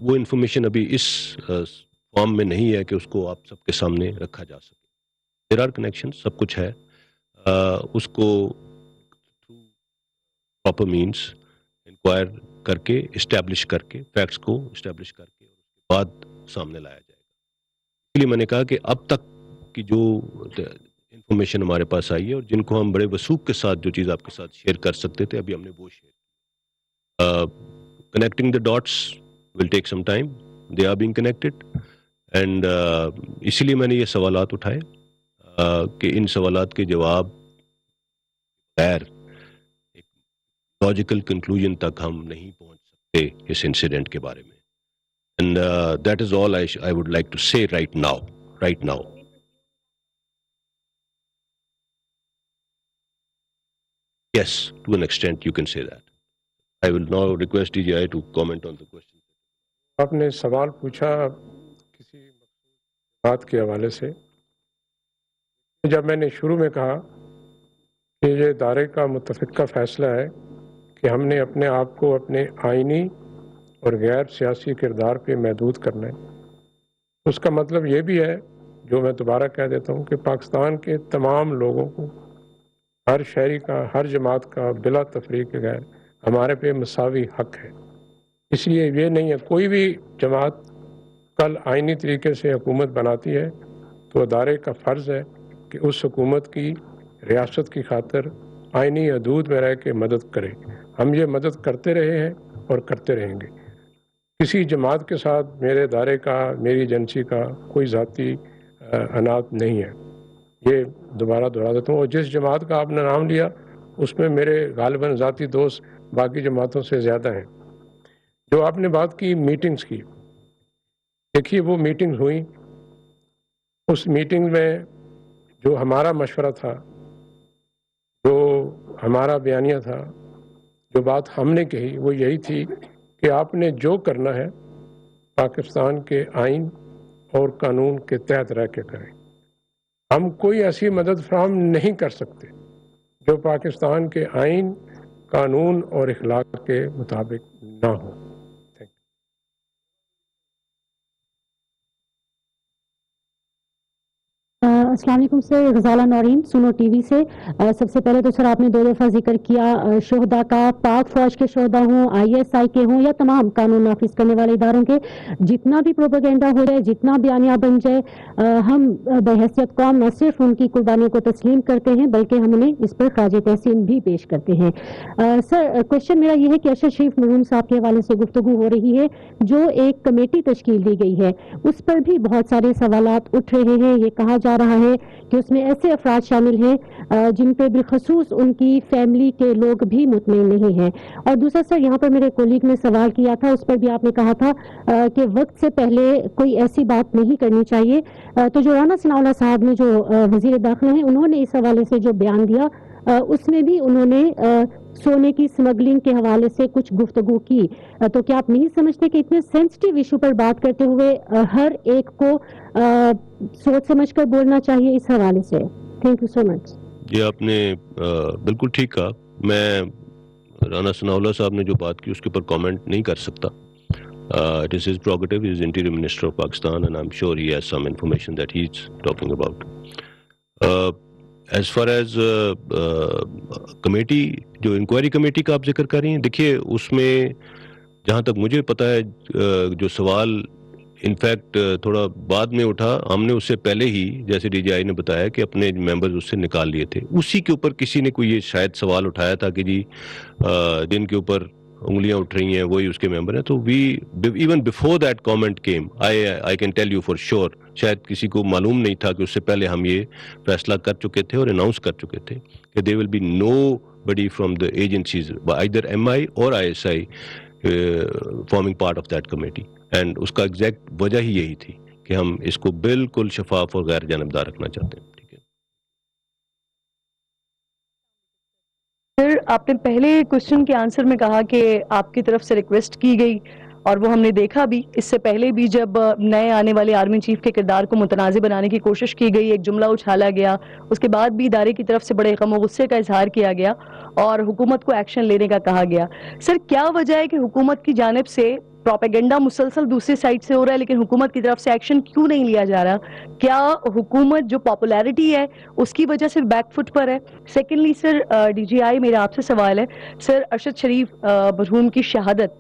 وہ انفارمیشن ابھی اس فارم میں نہیں ہے کہ اس کو آپ سب کے سامنے رکھا جا سکے. دیر آر کنیکشن, سب کچھ ہے, اس کو تھرو پراپر مینس انکوائر کر کے, اسٹیبلش کر کے, فیکٹس کو اسٹیبلش کر کے اس کے بعد سامنے لایا جائے گا. اس لیے میں نے کہا کہ اب تک کی جو انفارمیشن ہمارے پاس آئی ہے اور جن کو ہم بڑے وثوق کے ساتھ جو چیز آپ کے ساتھ شیئر کر سکتے تھے ابھی ہم نے وہ share. Connecting the dots will take some time. They are being connected. And اسی لیے میں نے یہ سوالات اٹھائے کہ ان سوالات کے جواب غیر ایک لاجیکل کنکلوژن تک ہم نہیں پہنچ سکتے اس انسیڈنٹ کے بارے میں. And that is all I would like to say right now. Yes, to an extent you can say that. I will now request DGI to comment on the question. آپ نے سوال پوچھا کسی بات کے حوالے سے. جب میں نے شروع میں کہا کہ یہ ادارے کا متفقہ فیصلہ ہے کہ ہم نے اپنے آپ کو اپنے آئینی اور غیر سیاسی کردار پہ محدود کرنا ہے, اس کا مطلب یہ بھی ہے, جو میں دوبارہ کہہ دیتا ہوں, کہ پاکستان کے تمام لوگوں کو, ہر شہری کا, ہر جماعت کا بلا تفریق کے غیر ہمارے پہ مساوی حق ہے. اس لیے یہ نہیں ہے کوئی بھی جماعت کل آئینی طریقے سے حکومت بناتی ہے تو ادارے کا فرض ہے کہ اس حکومت کی ریاست کی خاطر آئینی حدود میں رہ کے مدد کرے. ہم یہ مدد کرتے رہے ہیں اور کرتے رہیں گے. کسی جماعت کے ساتھ میرے ادارے کا, میری ایجنسی کا کوئی ذاتی عناد نہیں ہے. یہ دوبارہ دہرا دیتا ہوں. اور جس جماعت کا آپ نے نام لیا اس میں میرے غالباً ذاتی دوست باقی جماعتوں سے زیادہ ہیں. جو آپ نے بات کی میٹنگز کی, دیکھیے وہ میٹنگز ہوئیں, اس میٹنگ میں جو ہمارا مشورہ تھا, جو ہمارا بیانیہ تھا, جو بات ہم نے کہی وہ یہی تھی کہ آپ نے جو کرنا ہے پاکستان کے آئین اور قانون کے تحت رہ کے کریں. ہم کوئی ایسی مدد فراہم نہیں کر سکتے جو پاکستان کے آئین, قانون اور اخلاق کے مطابق نہ ہو. السلام علیکم سر, غزالہ نورین, سنو ٹی وی سے. سب سے پہلے تو سر آپ نے 2 دفعہ ذکر کیا شہداء کا, پاک فوج کے شہداء ہوں, آئی ایس آئی کے ہوں یا تمام قانون نافذ کرنے والے اداروں کے, جتنا بھی پروپیگنڈا ہو جائے, جتنا بیانیہ بن جائے, ہم بحیثیت قوم نہ صرف ان کی قربانیوں کو تسلیم کرتے ہیں بلکہ ہم انہیں اس پر خراج تحسین بھی پیش کرتے ہیں. سر کوشچن میرا یہ ہے کہ ارشد شریف مرحوم صاحب کے حوالے سے گفتگو ہو رہی ہے, جو ایک کمیٹی تشکیل دی گئی ہے اس پر بھی بہت سارے سوالات اٹھ رہے ہیں. یہ کہا جا رہا ہے کہ اس میں ایسے افراد شامل ہیں جن پہ بالخصوص ان کی فیملی کے لوگ بھی مطمئن نہیں ہیں. اور دوسرا سر, یہاں پر میرے کولیگ نے سوال کیا تھا, اس پر بھی آپ نے کہا تھا کہ وقت سے پہلے کوئی ایسی بات نہیں کرنی چاہیے. تو جو رانا ثناء اللہ صاحب نے جو وزیر داخلہ ہیں, انہوں نے اس حوالے سے جو بیان دیا اس میں بھی انہوں نے سونے کی سمگلنگ کے حوالے سے کچھ گفتگو کی. تو کیا آپ نہیں سمجھتے کہ اتنے سینسٹیو ایشو پر بات کرتے ہوئے ہر ایک کو سوچ سمجھ کر بولنا چاہیے اس حوالے سے؟ تھینک یو سو مچ. یہ آپ نے بالکل ٹھیک کہا. میں رانا ثناء اللہ صاحب نے جو بات کی اس کے اوپر کامنٹ نہیں کر سکتا. It is his prerogative. He is Interior Minister of Pakistan, and I'm sure he has some information that he's talking about. As far as committee جو انکوائری کمیٹی کا آپ ذکر کر رہی ہیں، دیکھیے اس میں جہاں تک مجھے پتا ہے جو سوال انفیکٹ تھوڑا بعد میں اٹھا، ہم نے اس سے پہلے ہی جیسے ڈی جی آئی نے بتایا کہ اپنے ممبرز اس سے نکال لیے تھے. اسی کے اوپر کسی نے کوئی یہ شاید سوال اٹھایا تھا کہ جی جن کے اوپر انگلیاں اٹھ رہی ہیں وہی اس کے ممبر ہیں. تو we even before that comment came I can tell you for sure, شاید کسی کو معلوم نہیں تھا کہ اس سے پہلے ہم یہ فیصلہ کر چکے تھے اور اناؤنس کر چکے تھے کہ they will be nobody from the agencies either M I اور I S I forming part of that committee. And اس کا ایگزیکٹ وجہ ہی یہی تھی کہ ہم اس کو بالکل شفاف اور غیر جانبدار رکھنا چاہتے ہیں. ٹھیک ہے سر، آپ نے پہلے کوشچن کے آنسر میں کہا کہ آپ کی طرف سے ریکویسٹ کی گئی اور وہ ہم نے دیکھا بھی. اس سے پہلے بھی جب نئے آنے والے آرمی چیف کے کردار کو متنازع بنانے کی کوشش کی گئی، ایک جملہ اچھالا گیا، اس کے بعد بھی ادارے کی طرف سے بڑے غم و غصے کا اظہار کیا گیا اور حکومت کو ایکشن لینے کا کہا گیا. سر، کیا وجہ ہے کہ حکومت کی جانب سے پروپیگنڈا مسلسل دوسری سائڈ سے ہو رہا ہے لیکن حکومت کی طرف سے ایکشن کیوں نہیں لیا جا رہا؟ کیا حکومت جو پاپولیرٹی ہے اس کی وجہ سے بیک فٹ پر ہے؟ سیکنڈلی سر، ڈی جی آئی میرا آپ سے سوال ہے، سر ارشد شریف مرحوم کی شہادت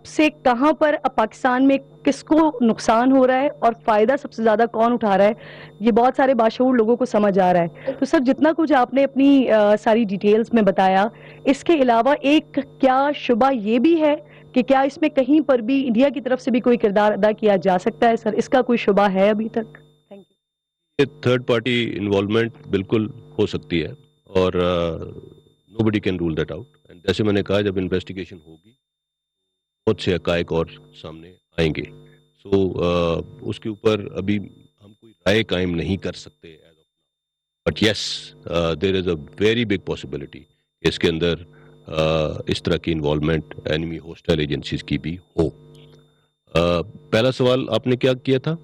سے کہاں پر پاکستان میں کس کو نقصان ہو رہا ہے اور فائدہ سب سے زیادہ کون اٹھا رہا ہے؟ یہ بہت سارے باشعور لوگوں کو سمجھ آ رہا ہے. تو سر جتنا کچھ آپ نے اپنی ساری ڈیٹیلز میں بتایا، اس کے علاوہ ایک کیا شبہ یہ بھی ہے کہ کیا اس میں کہیں پر بھی انڈیا کی طرف سے بھی کوئی کردار ادا کیا جا سکتا ہے؟ سر اس کا کوئی شبہ ہے ابھی تک؟ Thank you. Third party involvement بالکل ہو سکتی ہے اور نو بڈی کین رول دیٹ آؤٹ. جیسے میں نے کہا جب انویسٹیگیشن ہوگی بہت سے حقائق اور سامنے آئیں گے. سو اس کے اوپر ابھی ہم کوئی رائے قائم نہیں کر سکتے. But yes there is a very big possibility کہ اس کے اندر اس طرح کی انوالومنٹ اینیمی ہوسٹائل ایجنسیز کی بھی ہو. پہلا سوال آپ نے کیا کیا تھا؟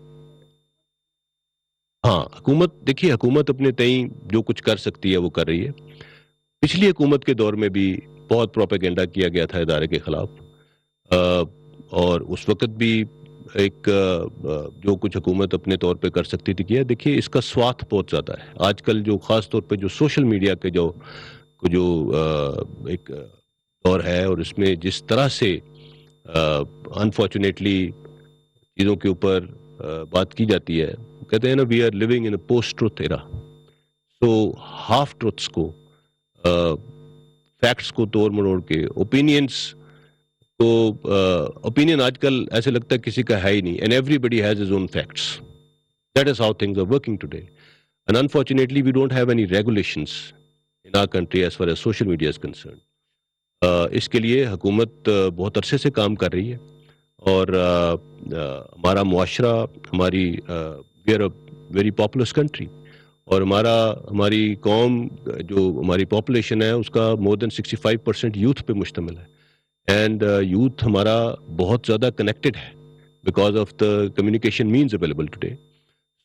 ہاں، حکومت، دیکھیے حکومت اپنے تئیں جو کچھ کر سکتی ہے وہ کر رہی ہے. پچھلی حکومت کے دور میں بھی بہت پروپیگنڈا کیا گیا تھا ادارے کے خلاف اور اس وقت بھی ایک جو کچھ حکومت اپنے طور پہ کر سکتی تھی کیا. دیکھیے اس کا سواتھ بہت زیادہ ہے آج کل، جو خاص طور پہ جو سوشل میڈیا کے جو ایک دور ہے اور اس میں جس طرح سے انفارچونیٹلی چیزوں کے اوپر بات کی جاتی ہے. کہتے ہیں نا we are living in a post truth era. So half truths کو، فیکٹس کو توڑ مروڑ کے، اوپینینس کو، اوپینین آج کل ایسے لگتا ہے کسی کا ہے ہی نہیں. And everybody has his own facts. That is how things are working today. And unfortunately we don't have any regulations in our country as far as social media is concerned. اس کے لیے حکومت بہت عرصے سے کام کر رہی ہے اور ہمارا معاشرہ، ہماری we are a very populous country اور ہماری قوم جو ہماری پاپولیشن ہے اس کا مور دین 65% یوتھ پہ مشتمل ہے. اینڈ یوتھ ہمارا بہت زیادہ کنیکٹڈ ہے because of the communication means available today.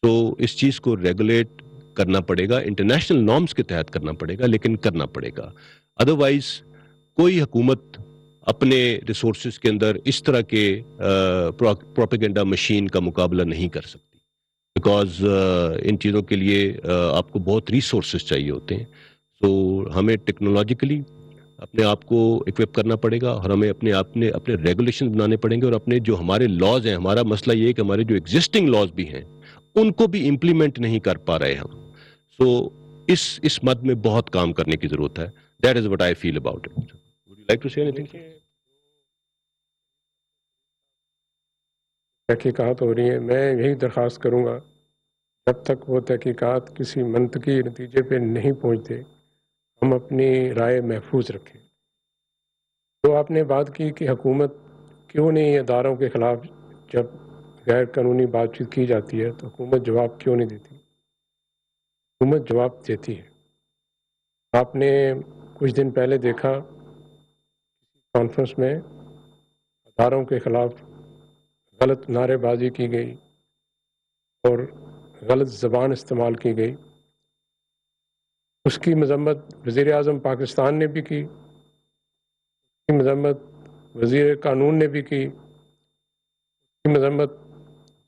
تو اس چیز کو ریگولیٹ کرنا پڑے گا، انٹرنیشنل نارمز کے تحت کرنا پڑے گا، لیکن کرنا پڑے گا. ادروائز کوئی حکومت اپنے ریسورسز کے اندر اس طرح کے پروپیگنڈا مشین کا مقابلہ نہیں کر سکتی بیکاز ان چیزوں کے لیے آپ کو بہت ریسورسز چاہیے ہوتے ہیں. سو ہمیں ٹیکنالوجیکلی اپنے آپ کو اکوپ کرنا پڑے گا اور ہمیں اپنے ریگولیشن بنانے پڑیں گے اور اپنے جو ہمارے لاز ہیں. ہمارا مسئلہ یہ ہے کہ ہمارے جو ایگزسٹنگ لاز بھی ہیں ان کو بھی امپلیمنٹ نہیں کر پا رہے ہم. سو اس مد میں بہت کام کرنے کی ضرورت ہے. That is what I feel about it. Would you like to say anything? تحقیقات ہو رہی ہیں، میں یہی درخواست کروں گا جب تک وہ تحقیقات کسی منطقی نتیجے پہ نہیں پہنچتے ہم اپنی رائے محفوظ رکھیں. تو آپ نے بات کی کہ حکومت کیوں نہیں اداروں کے خلاف جب غیر قانونی بات چیت کی جاتی ہے تو حکومت جواب کیوں نہیں دیتی؟ حکومت جواب دیتی ہے. آپ نے کچھ دن پہلے دیکھا کانفرنس میں اداروں کے خلاف غلط نعرے بازی کی گئی اور غلط زبان استعمال کی گئی. اس کی مذمت وزیر اعظم پاکستان نے بھی کی، اس کی مذمت وزیر قانون نے بھی کی، اس کی مذمت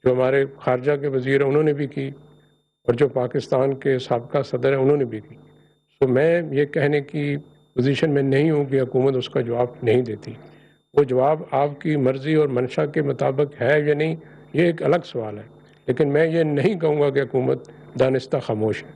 جو ہمارے خارجہ کے وزیر ہیں انہوں نے بھی کی، اور جو پاکستان کے سابقہ صدر ہیں انہوں نے بھی کی. تو میں یہ کہنے کی پوزیشن میں نہیں ہوں کہ حکومت اس کا جواب نہیں دیتی. وہ جواب آپ کی مرضی اور منشا کے مطابق ہے یا نہیں، یہ ایک الگ سوال ہے، لیکن میں یہ نہیں کہوں گا کہ حکومت دانستہ خاموش ہے.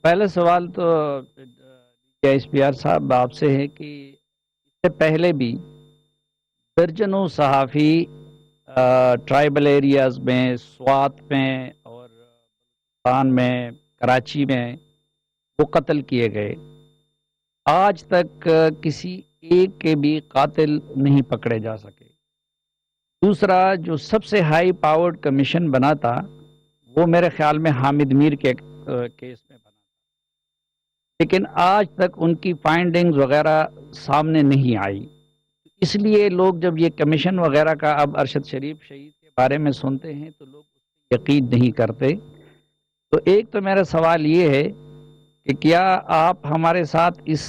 پہلا سوال تو ایس پی آر صاحب آپ سے ہے کہ اس سے پہلے بھی درجنوں صحافی ٹرائبل ایریاز میں، سوات میں اور پاکستان میں، کراچی میں وہ قتل کیے گئے. آج تک کسی ایک کے بھی قاتل نہیں پکڑے جا سکے. دوسرا، جو سب سے ہائی پاورڈ کمیشن بنا تھا وہ میرے خیال میں حامد میر کے کیس میں بنا، لیکن آج تک ان کی فائنڈنگز وغیرہ سامنے نہیں آئی. اس لیے لوگ جب یہ کمیشن وغیرہ کا اب ارشد شریف شہید کے بارے میں سنتے ہیں تو لوگ یقین نہیں کرتے. تو ایک تو میرا سوال یہ ہے کہ کیا آپ ہمارے ساتھ اس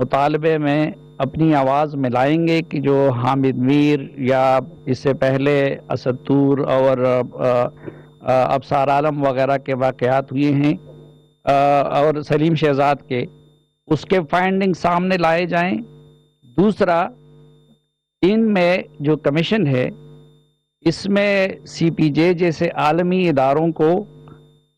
مطالبے میں اپنی آواز ملائیں گے کہ جو حامد میر یا اس سے پہلے اسد طور اور ابصار عالم وغیرہ کے واقعات ہوئے ہیں اور سلیم شہزاد کے، اس کے فائنڈنگ سامنے لائے جائیں. دوسرا، ان میں جو کمیشن ہے اس میں سی پی جے جیسے عالمی اداروں کو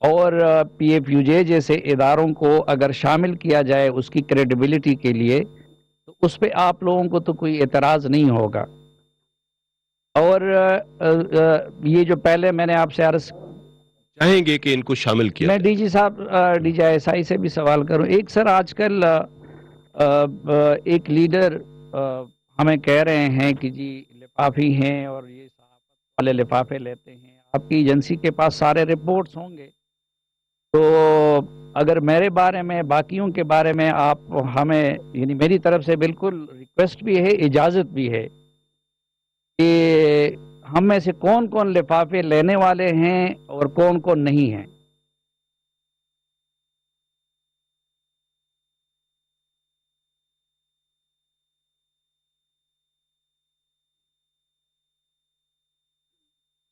اور پی ایف یو جے جیسے اداروں کو اگر شامل کیا جائے اس کی کریڈیبلٹی کے لیے تو اس پہ آپ لوگوں کو تو کوئی اعتراض نہیں ہوگا. اور یہ جو پہلے میں نے آپ سے عرض چاہیں گے کہ ان کو شامل کیا میں ڈی جی صاحب ڈی جی ایس آئی سے بھی سوال کروں. ایک سر آج کل ایک لیڈر ہمیں کہہ رہے ہیں کہ جی لفافی ہیں اور یہ صحافت والے لفافے لیتے ہیں. آپ کی ایجنسی کے پاس سارے رپورٹس ہوں گے، تو اگر میرے بارے میں، باقیوں کے بارے میں آپ ہمیں، یعنی میری طرف سے بالکل ریکویسٹ بھی ہے، اجازت بھی ہے کہ ہم میں سے کون کون لفافے لینے والے ہیں اور کون کون نہیں ہیں.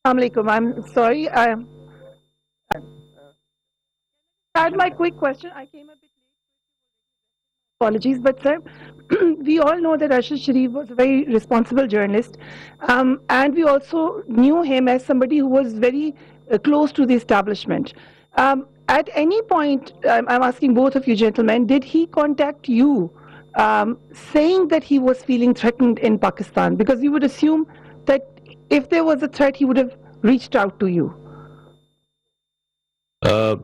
Assalamu alaikum. I'm sorry. Start my quick question. I came a bit late. Apologies, but sir, we all know that Arshad Sharif was a very responsible journalist, and we also knew him as somebody who was very close to the establishment. At any point, I'm asking both of you gentlemen, did he contact you saying that he was feeling threatened in Pakistan? Because you would assume that if there was a threat, he would have reached out to you.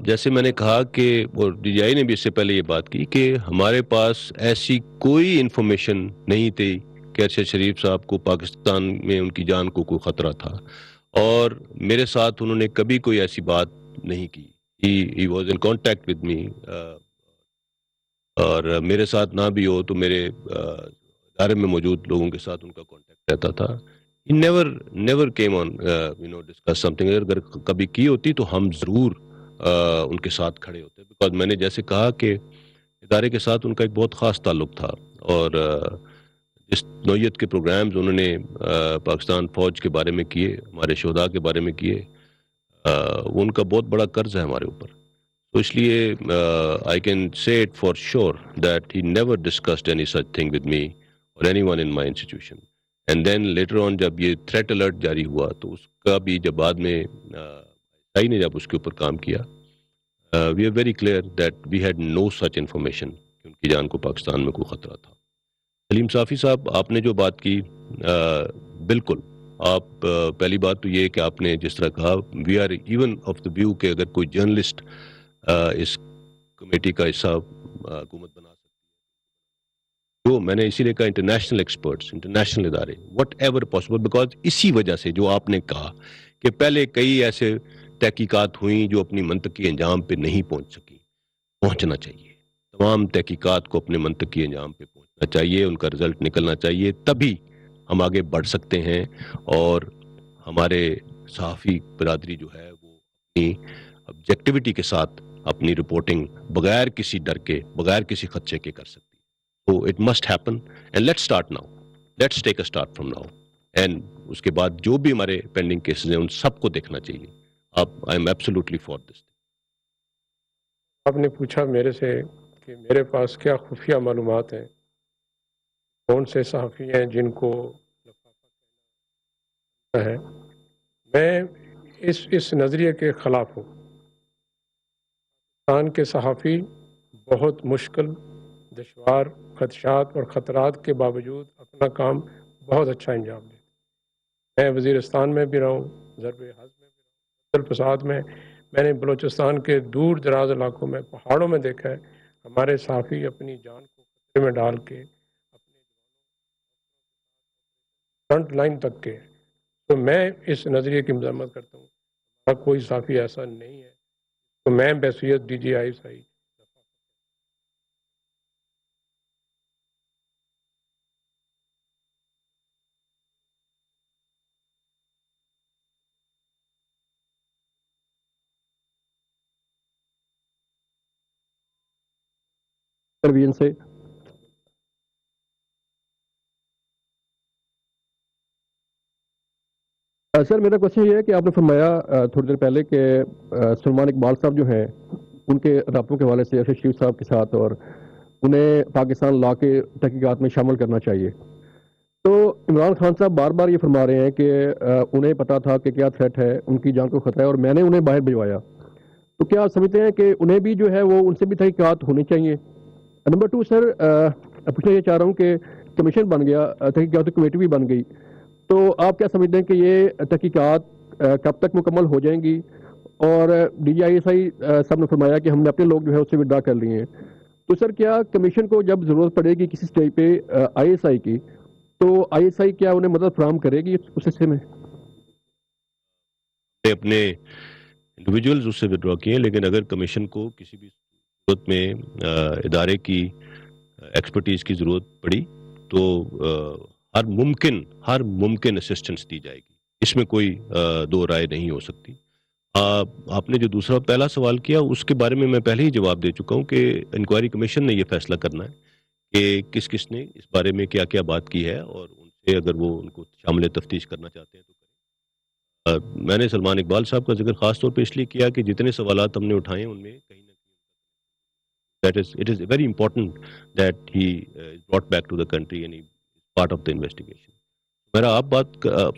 جیسے میں نے کہا کہ اور D G آئی نے بھی اس سے پہلے یہ بات کی کہ ہمارے پاس ایسی کوئی انفارمیشن نہیں تھی کہ ارشد شریف صاحب کو پاکستان میں ان کی جان کو کوئی خطرہ تھا، اور میرے ساتھ انہوں نے کبھی کوئی ایسی بات نہیں کی. He was in contact with me, اور میرے ساتھ نہ بھی ہو تو میرے ادارے میں موجود لوگوں کے ساتھ ان کا کانٹیکٹ رہتا تھا. He never came on discuss something. اگر کبھی کی ہوتی تو ہم ضرور ان کے ساتھ کھڑے ہوتے، بیکاز میں نے جیسے کہا کہ ادارے کے ساتھ ان کا ایک بہت خاص تعلق تھا، اور جس نوعیت کے پروگرامز انہوں نے پاکستان فوج کے بارے میں کیے، ہمارے شہداء کے بارے میں کیے، وہ ان کا بہت بڑا قرض ہے ہمارے اوپر. تو اس لیے I can say it for sure that he never discussed any such thing with me or anyone in my institution. And then later on جب یہ تھریٹ الرٹ جاری ہوا تو اس کا بھی جب بعد میں آئی نے جب اس کے اوپر کام کیا، we are very clear that we had no such information کہ ان کی جان کو پاکستان میں کوئی خطرہ تھا. سلیم صافی صاحب، آپ نے جو بات کی بالکل آپ پہلی بات تو یہ کہ آپ نے جس طرح کہا we are even of the view کہ اگر کوئی جرنلسٹ اس کمیٹی کا حصہ حکومت بنا سکتی ہے جو میں نے اسی لیے کہا انٹرنیشنل ایکسپرٹس انٹرنیشنل ادارے وٹ ایور پاسبل بیکاز اسی وجہ سے جو آپ نے کہا کہ پہلے کئی ایسے تحقیقات ہوئیں جو اپنی منطقی انجام پہ نہیں پہنچ سکی پہنچنا چاہیے تمام تحقیقات کو اپنے منطقی انجام پہ پہنچنا چاہیے ان کا رزلٹ نکلنا چاہیے تبھی ہم آگے بڑھ سکتے ہیں اور ہمارے صحافی برادری جو ہے وہ اپنی آبجیکٹیوٹی کے ساتھ اپنی رپورٹنگ بغیر کسی ڈر کے بغیر کسی خدشے کے کر سکتی ہے تو it must happen and let's start now let's take a start from now and اس کے بعد جو بھی ہمارے پینڈنگ کیسز ہیں ان سب کو دیکھنا چاہیے I am absolutely for this. آپ نے پوچھا میرے سے کہ میرے پاس کیا خفیہ معلومات ہیں کون سے صحافی ہیں جن کو ہے میں اس نظریے کے خلاف ہوں. پاکستان کے صحافی بہت مشکل دشوار خدشات اور خطرات کے باوجود اپنا کام بہت اچھا انجام دیتے. میں وزیرستان میں بھی رہا ہوں ضرب حض میں بھی رہا ہوں فساد میں نے بلوچستان کے دور دراز علاقوں میں پہاڑوں میں دیکھا ہے ہمارے صحافی اپنی جان کو خطرے میں ڈال کے اپنے فرنٹ لائن تک کے تو میں اس نظریے کی مذمت کرتا ہوں کوئی صحافی ایسا نہیں ہے تو میں بحیثیت ڈی جی آئی صحیح سے سر میرا کوشچن یہ ہے کہ آپ نے فرمایا تھوڑی دیر پہلے کہ سلمان اقبال صاحب جو ہیں ان کے رابطوں کے حوالے سے ارشد شریف صاحب کے ساتھ اور انہیں پاکستان لا کے تحقیقات میں شامل کرنا چاہیے. تو عمران خان صاحب بار بار یہ فرما رہے ہیں کہ انہیں پتا تھا کہ کیا تھریٹ ہے ان کی جان کو خطرہ ہے اور میں نے انہیں باہر بھجوایا. تو کیا آپ سمجھتے ہیں کہ انہیں بھی جو ہے وہ ان سے بھی تحقیقات ہونی چاہیے؟ نمبر 2 سر پوچھنا یہ چاہ رہا ہوں کہ کمیشن بن گیا تحقیقاتی کمیٹی بھی بن گئی تو آپ کیا سمجھتے ہیں کہ یہ تحقیقات کب تک مکمل ہو جائیں گی؟ اور ڈی جی آئی ایس آئی صاحب نے فرمایا کہ ہم نے اپنے لوگ جو ہے اس سے ودرا کر لیے ہیں. تو سر کیا کمیشن کو جب ضرورت پڑے گی کسی اسٹیج پہ آئی ایس آئی کی تو آئی ایس آئی کیا انہیں مدد فراہم کرے گی اس حصے میں؟ اپنے انڈیویجولز اس سے ودرا کیے لیکن اگر کمیشن کو کسی بھی صورت میں ادارے کی ایکسپرٹیز کی ضرورت پڑی تو ہر ممکن اسسٹنس دی جائے گی. اس میں کوئی دو رائے نہیں ہو سکتی. آپ نے جو دوسرا پہلا سوال کیا اس کے بارے میں پہلے ہی جواب دے چکا ہوں کہ انکوائری کمیشن نے یہ فیصلہ کرنا ہے کہ کس کس نے اس بارے میں کیا کیا بات کی ہے اور ان سے اگر وہ ان کو شامل تفتیش کرنا چاہتے ہیں تو کریں. میں نے سلمان اقبال صاحب کا ذکر خاص طور پہ اس لیے کیا کہ جتنے سوالات ہم نے اٹھائے ہیں ان میں کہیں نہ کہیں it is very important that he is brought back to the country and he is part of the investigation. میرا آپ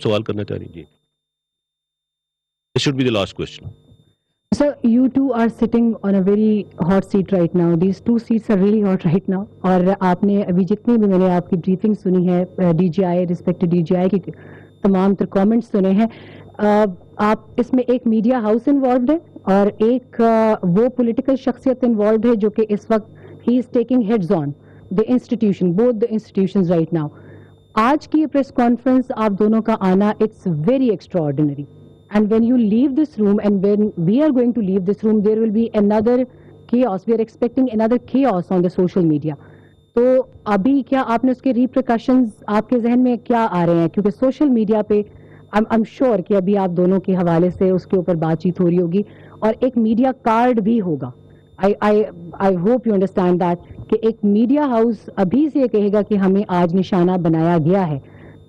سوال کرنا چاہ رہی ہیں جی. This should be the last question. Sir, you two are sitting on a very hot seat right now. These two seats are really hot right now. اور آپ نے ابھی جتنی بھی میں نے آپ کی بریفنگ سنی ہے D G I respect D G I کی تمام تر کامنٹس سنے ہیں آپ اس میں ایک میڈیا ہاؤس انوالوڈ ہے اور ایک وہ پولیٹیکل شخصیت انوالوڈ ہے جو کہ اس وقت he is taking heads on the institution both the institutions right now. آج کی یہ پریس کانفرنس آپ دونوں کا آنا it's very extraordinary. And when you leave this room and when we are going to leave this room, there will be another chaos. We are expecting another chaos on the social media. تو ابھی کیا آپ نے اس کے ریپریکاشنز آپ کے ذہن میں کیا آ رہے ہیں؟ کیونکہ سوشل میڈیا پہ I'm sure کہ ابھی آپ دونوں کے حوالے سے اس کے اوپر بات چیت ہو رہی ہوگی اور ایک میڈیا کارڈ بھی ہوگا. I hope you understand that کہ ایک میڈیا ہاؤس ابھی سے یہ کہے گا کہ ہمیں آج نشانہ بنایا گیا ہے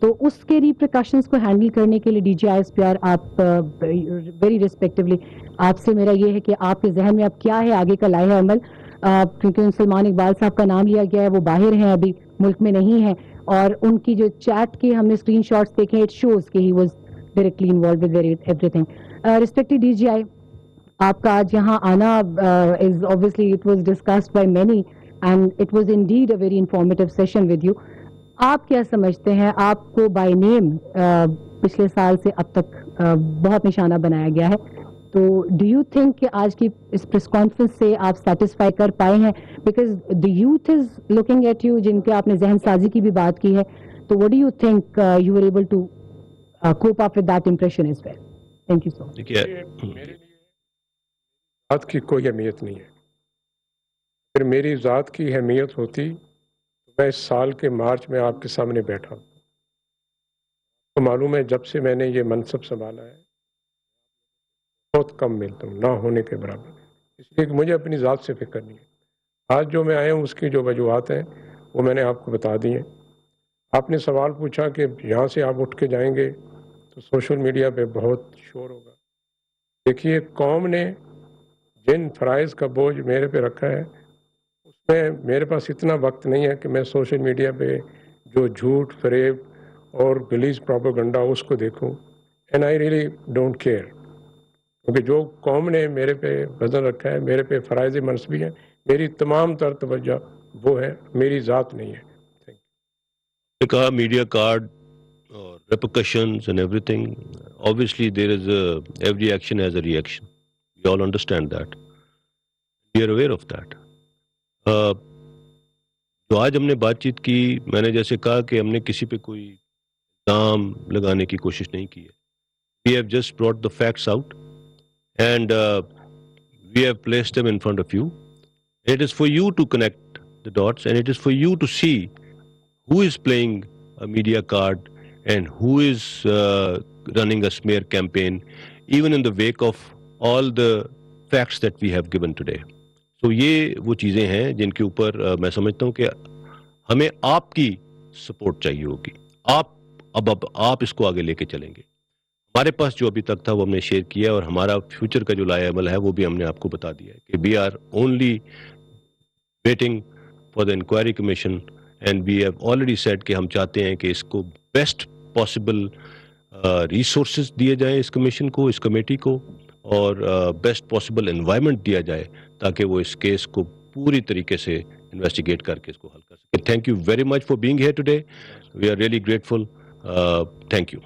تو اس کے ریپریکاشنز کو ہینڈل کرنے کے لیے D G I S P R آپ ویری ریسپیکٹولی آپ سے میرا یہ ہے کہ آپ کے ذہن میں اب کیا ہے آگے کا لائحہ عمل کیونکہ سلمان اقبال صاحب کا نام لیا گیا ہے وہ باہر ہیں ابھی ملک میں نہیں ہیں اور ان کی جو چیٹ کے ہم نے اسکرین شاٹس دیکھے اٹ شوز کہ he was directly involved with everything. Respected D G I آپ کا آج یہاں آنا از obviously it was discussed by many and it was indeed a very informative session with you. آپ کیا سمجھتے ہیں آپ کو بائی نیم پچھلے سال سے اب تک بہت نشانہ بنایا گیا ہے. تو ڈو یو تھنک کہ آج کی اس پریس کانفرنس سے آپ سیٹسفائی کر پائے ہیں؟ Because the youth is looking at you, جن کے آپ نے ذہن سازی کی بھی بات کی ہے. تو what do you think you are able to cope up with that impression as well? Thank you so much. میرے لیے ذات کی کوئی اہمیت نہیں ہے. اگر میری ذات کی اہمیت ہوتی تو میں اس سال کے مارچ میں آپ کے سامنے بیٹھا ہوں. تو معلوم ہے جب سے میں نے یہ منصب سنبھالا ہے بہت کم ملتا ہوں، نہ ہونے کے برابر. اس لیے کہ مجھے اپنی ذات سے فکر نہیں ہے. آج جو میں آیا ہوں اس کی جو وجوہات ہیں وہ میں نے آپ کو بتا دی ہیں. آپ نے سوال پوچھا کہ یہاں سے آپ اٹھ کے جائیں گے تو سوشل میڈیا پہ بہت شور ہوگا. دیکھیے قوم نے جن فرائض کا بوجھ میرے پہ رکھا ہے اس میں میرے پاس اتنا وقت نہیں ہے کہ میں سوشل میڈیا پہ جو جھوٹ فریب اور گلیز پروپیگنڈا اس کو دیکھوں. And I really don't care, کیونکہ جو قوم نے میرے پہ وزن رکھا ہے، میرے پہ فرائض منصبی ہیں، میری تمام تر توجہ وہ ہے، میری ذات نہیں ہے. کہا میڈیا کارڈ اور repercussions and everything, obviously there is every action has a reaction. We all understand that. We are aware of that. تو آج ہم نے بات چیت کی، میں نے جیسے کہا کہ ہم نے کسی پہ کوئی الزام لگانے کی کوشش نہیں کی ہے. We have just brought the facts out and we have placed them in front of you. It is for you to connect the dots and it is for you to see who is playing a media card and who is running a smear campaign, even in the wake of all the facts that we have given today. So یہ وہ چیزیں ہیں جن کے اوپر میں سمجھتا ہوں کہ ہمیں آپ کی سپورٹ چاہیے ہوگی. اب آپ اس کو آگے لے کے چلیں گے. ہمارے پاس جو ابھی تک تھا وہ ہم نے شیئر کیا اور ہمارا فیوچر کا جو لائے عمل ہے وہ بھی ہم نے آپ کو بتا دیا ہے کہ we are only waiting for the inquiry commission and we have already said کہ ہم چاہتے ہیں کہ اس کو بیسٹ پاسبل ریسورسز دیے جائیں اس کمیشن کو، اس کمیٹی کو، اور بیسٹ پاسبل انوائرمنٹ دیا جائے تاکہ وہ اس کیس کو پوری طریقے سے انویسٹیگیٹ کر کے اس کو حل کر سکے. Thank you very much for being here today. We are really grateful. Thank you.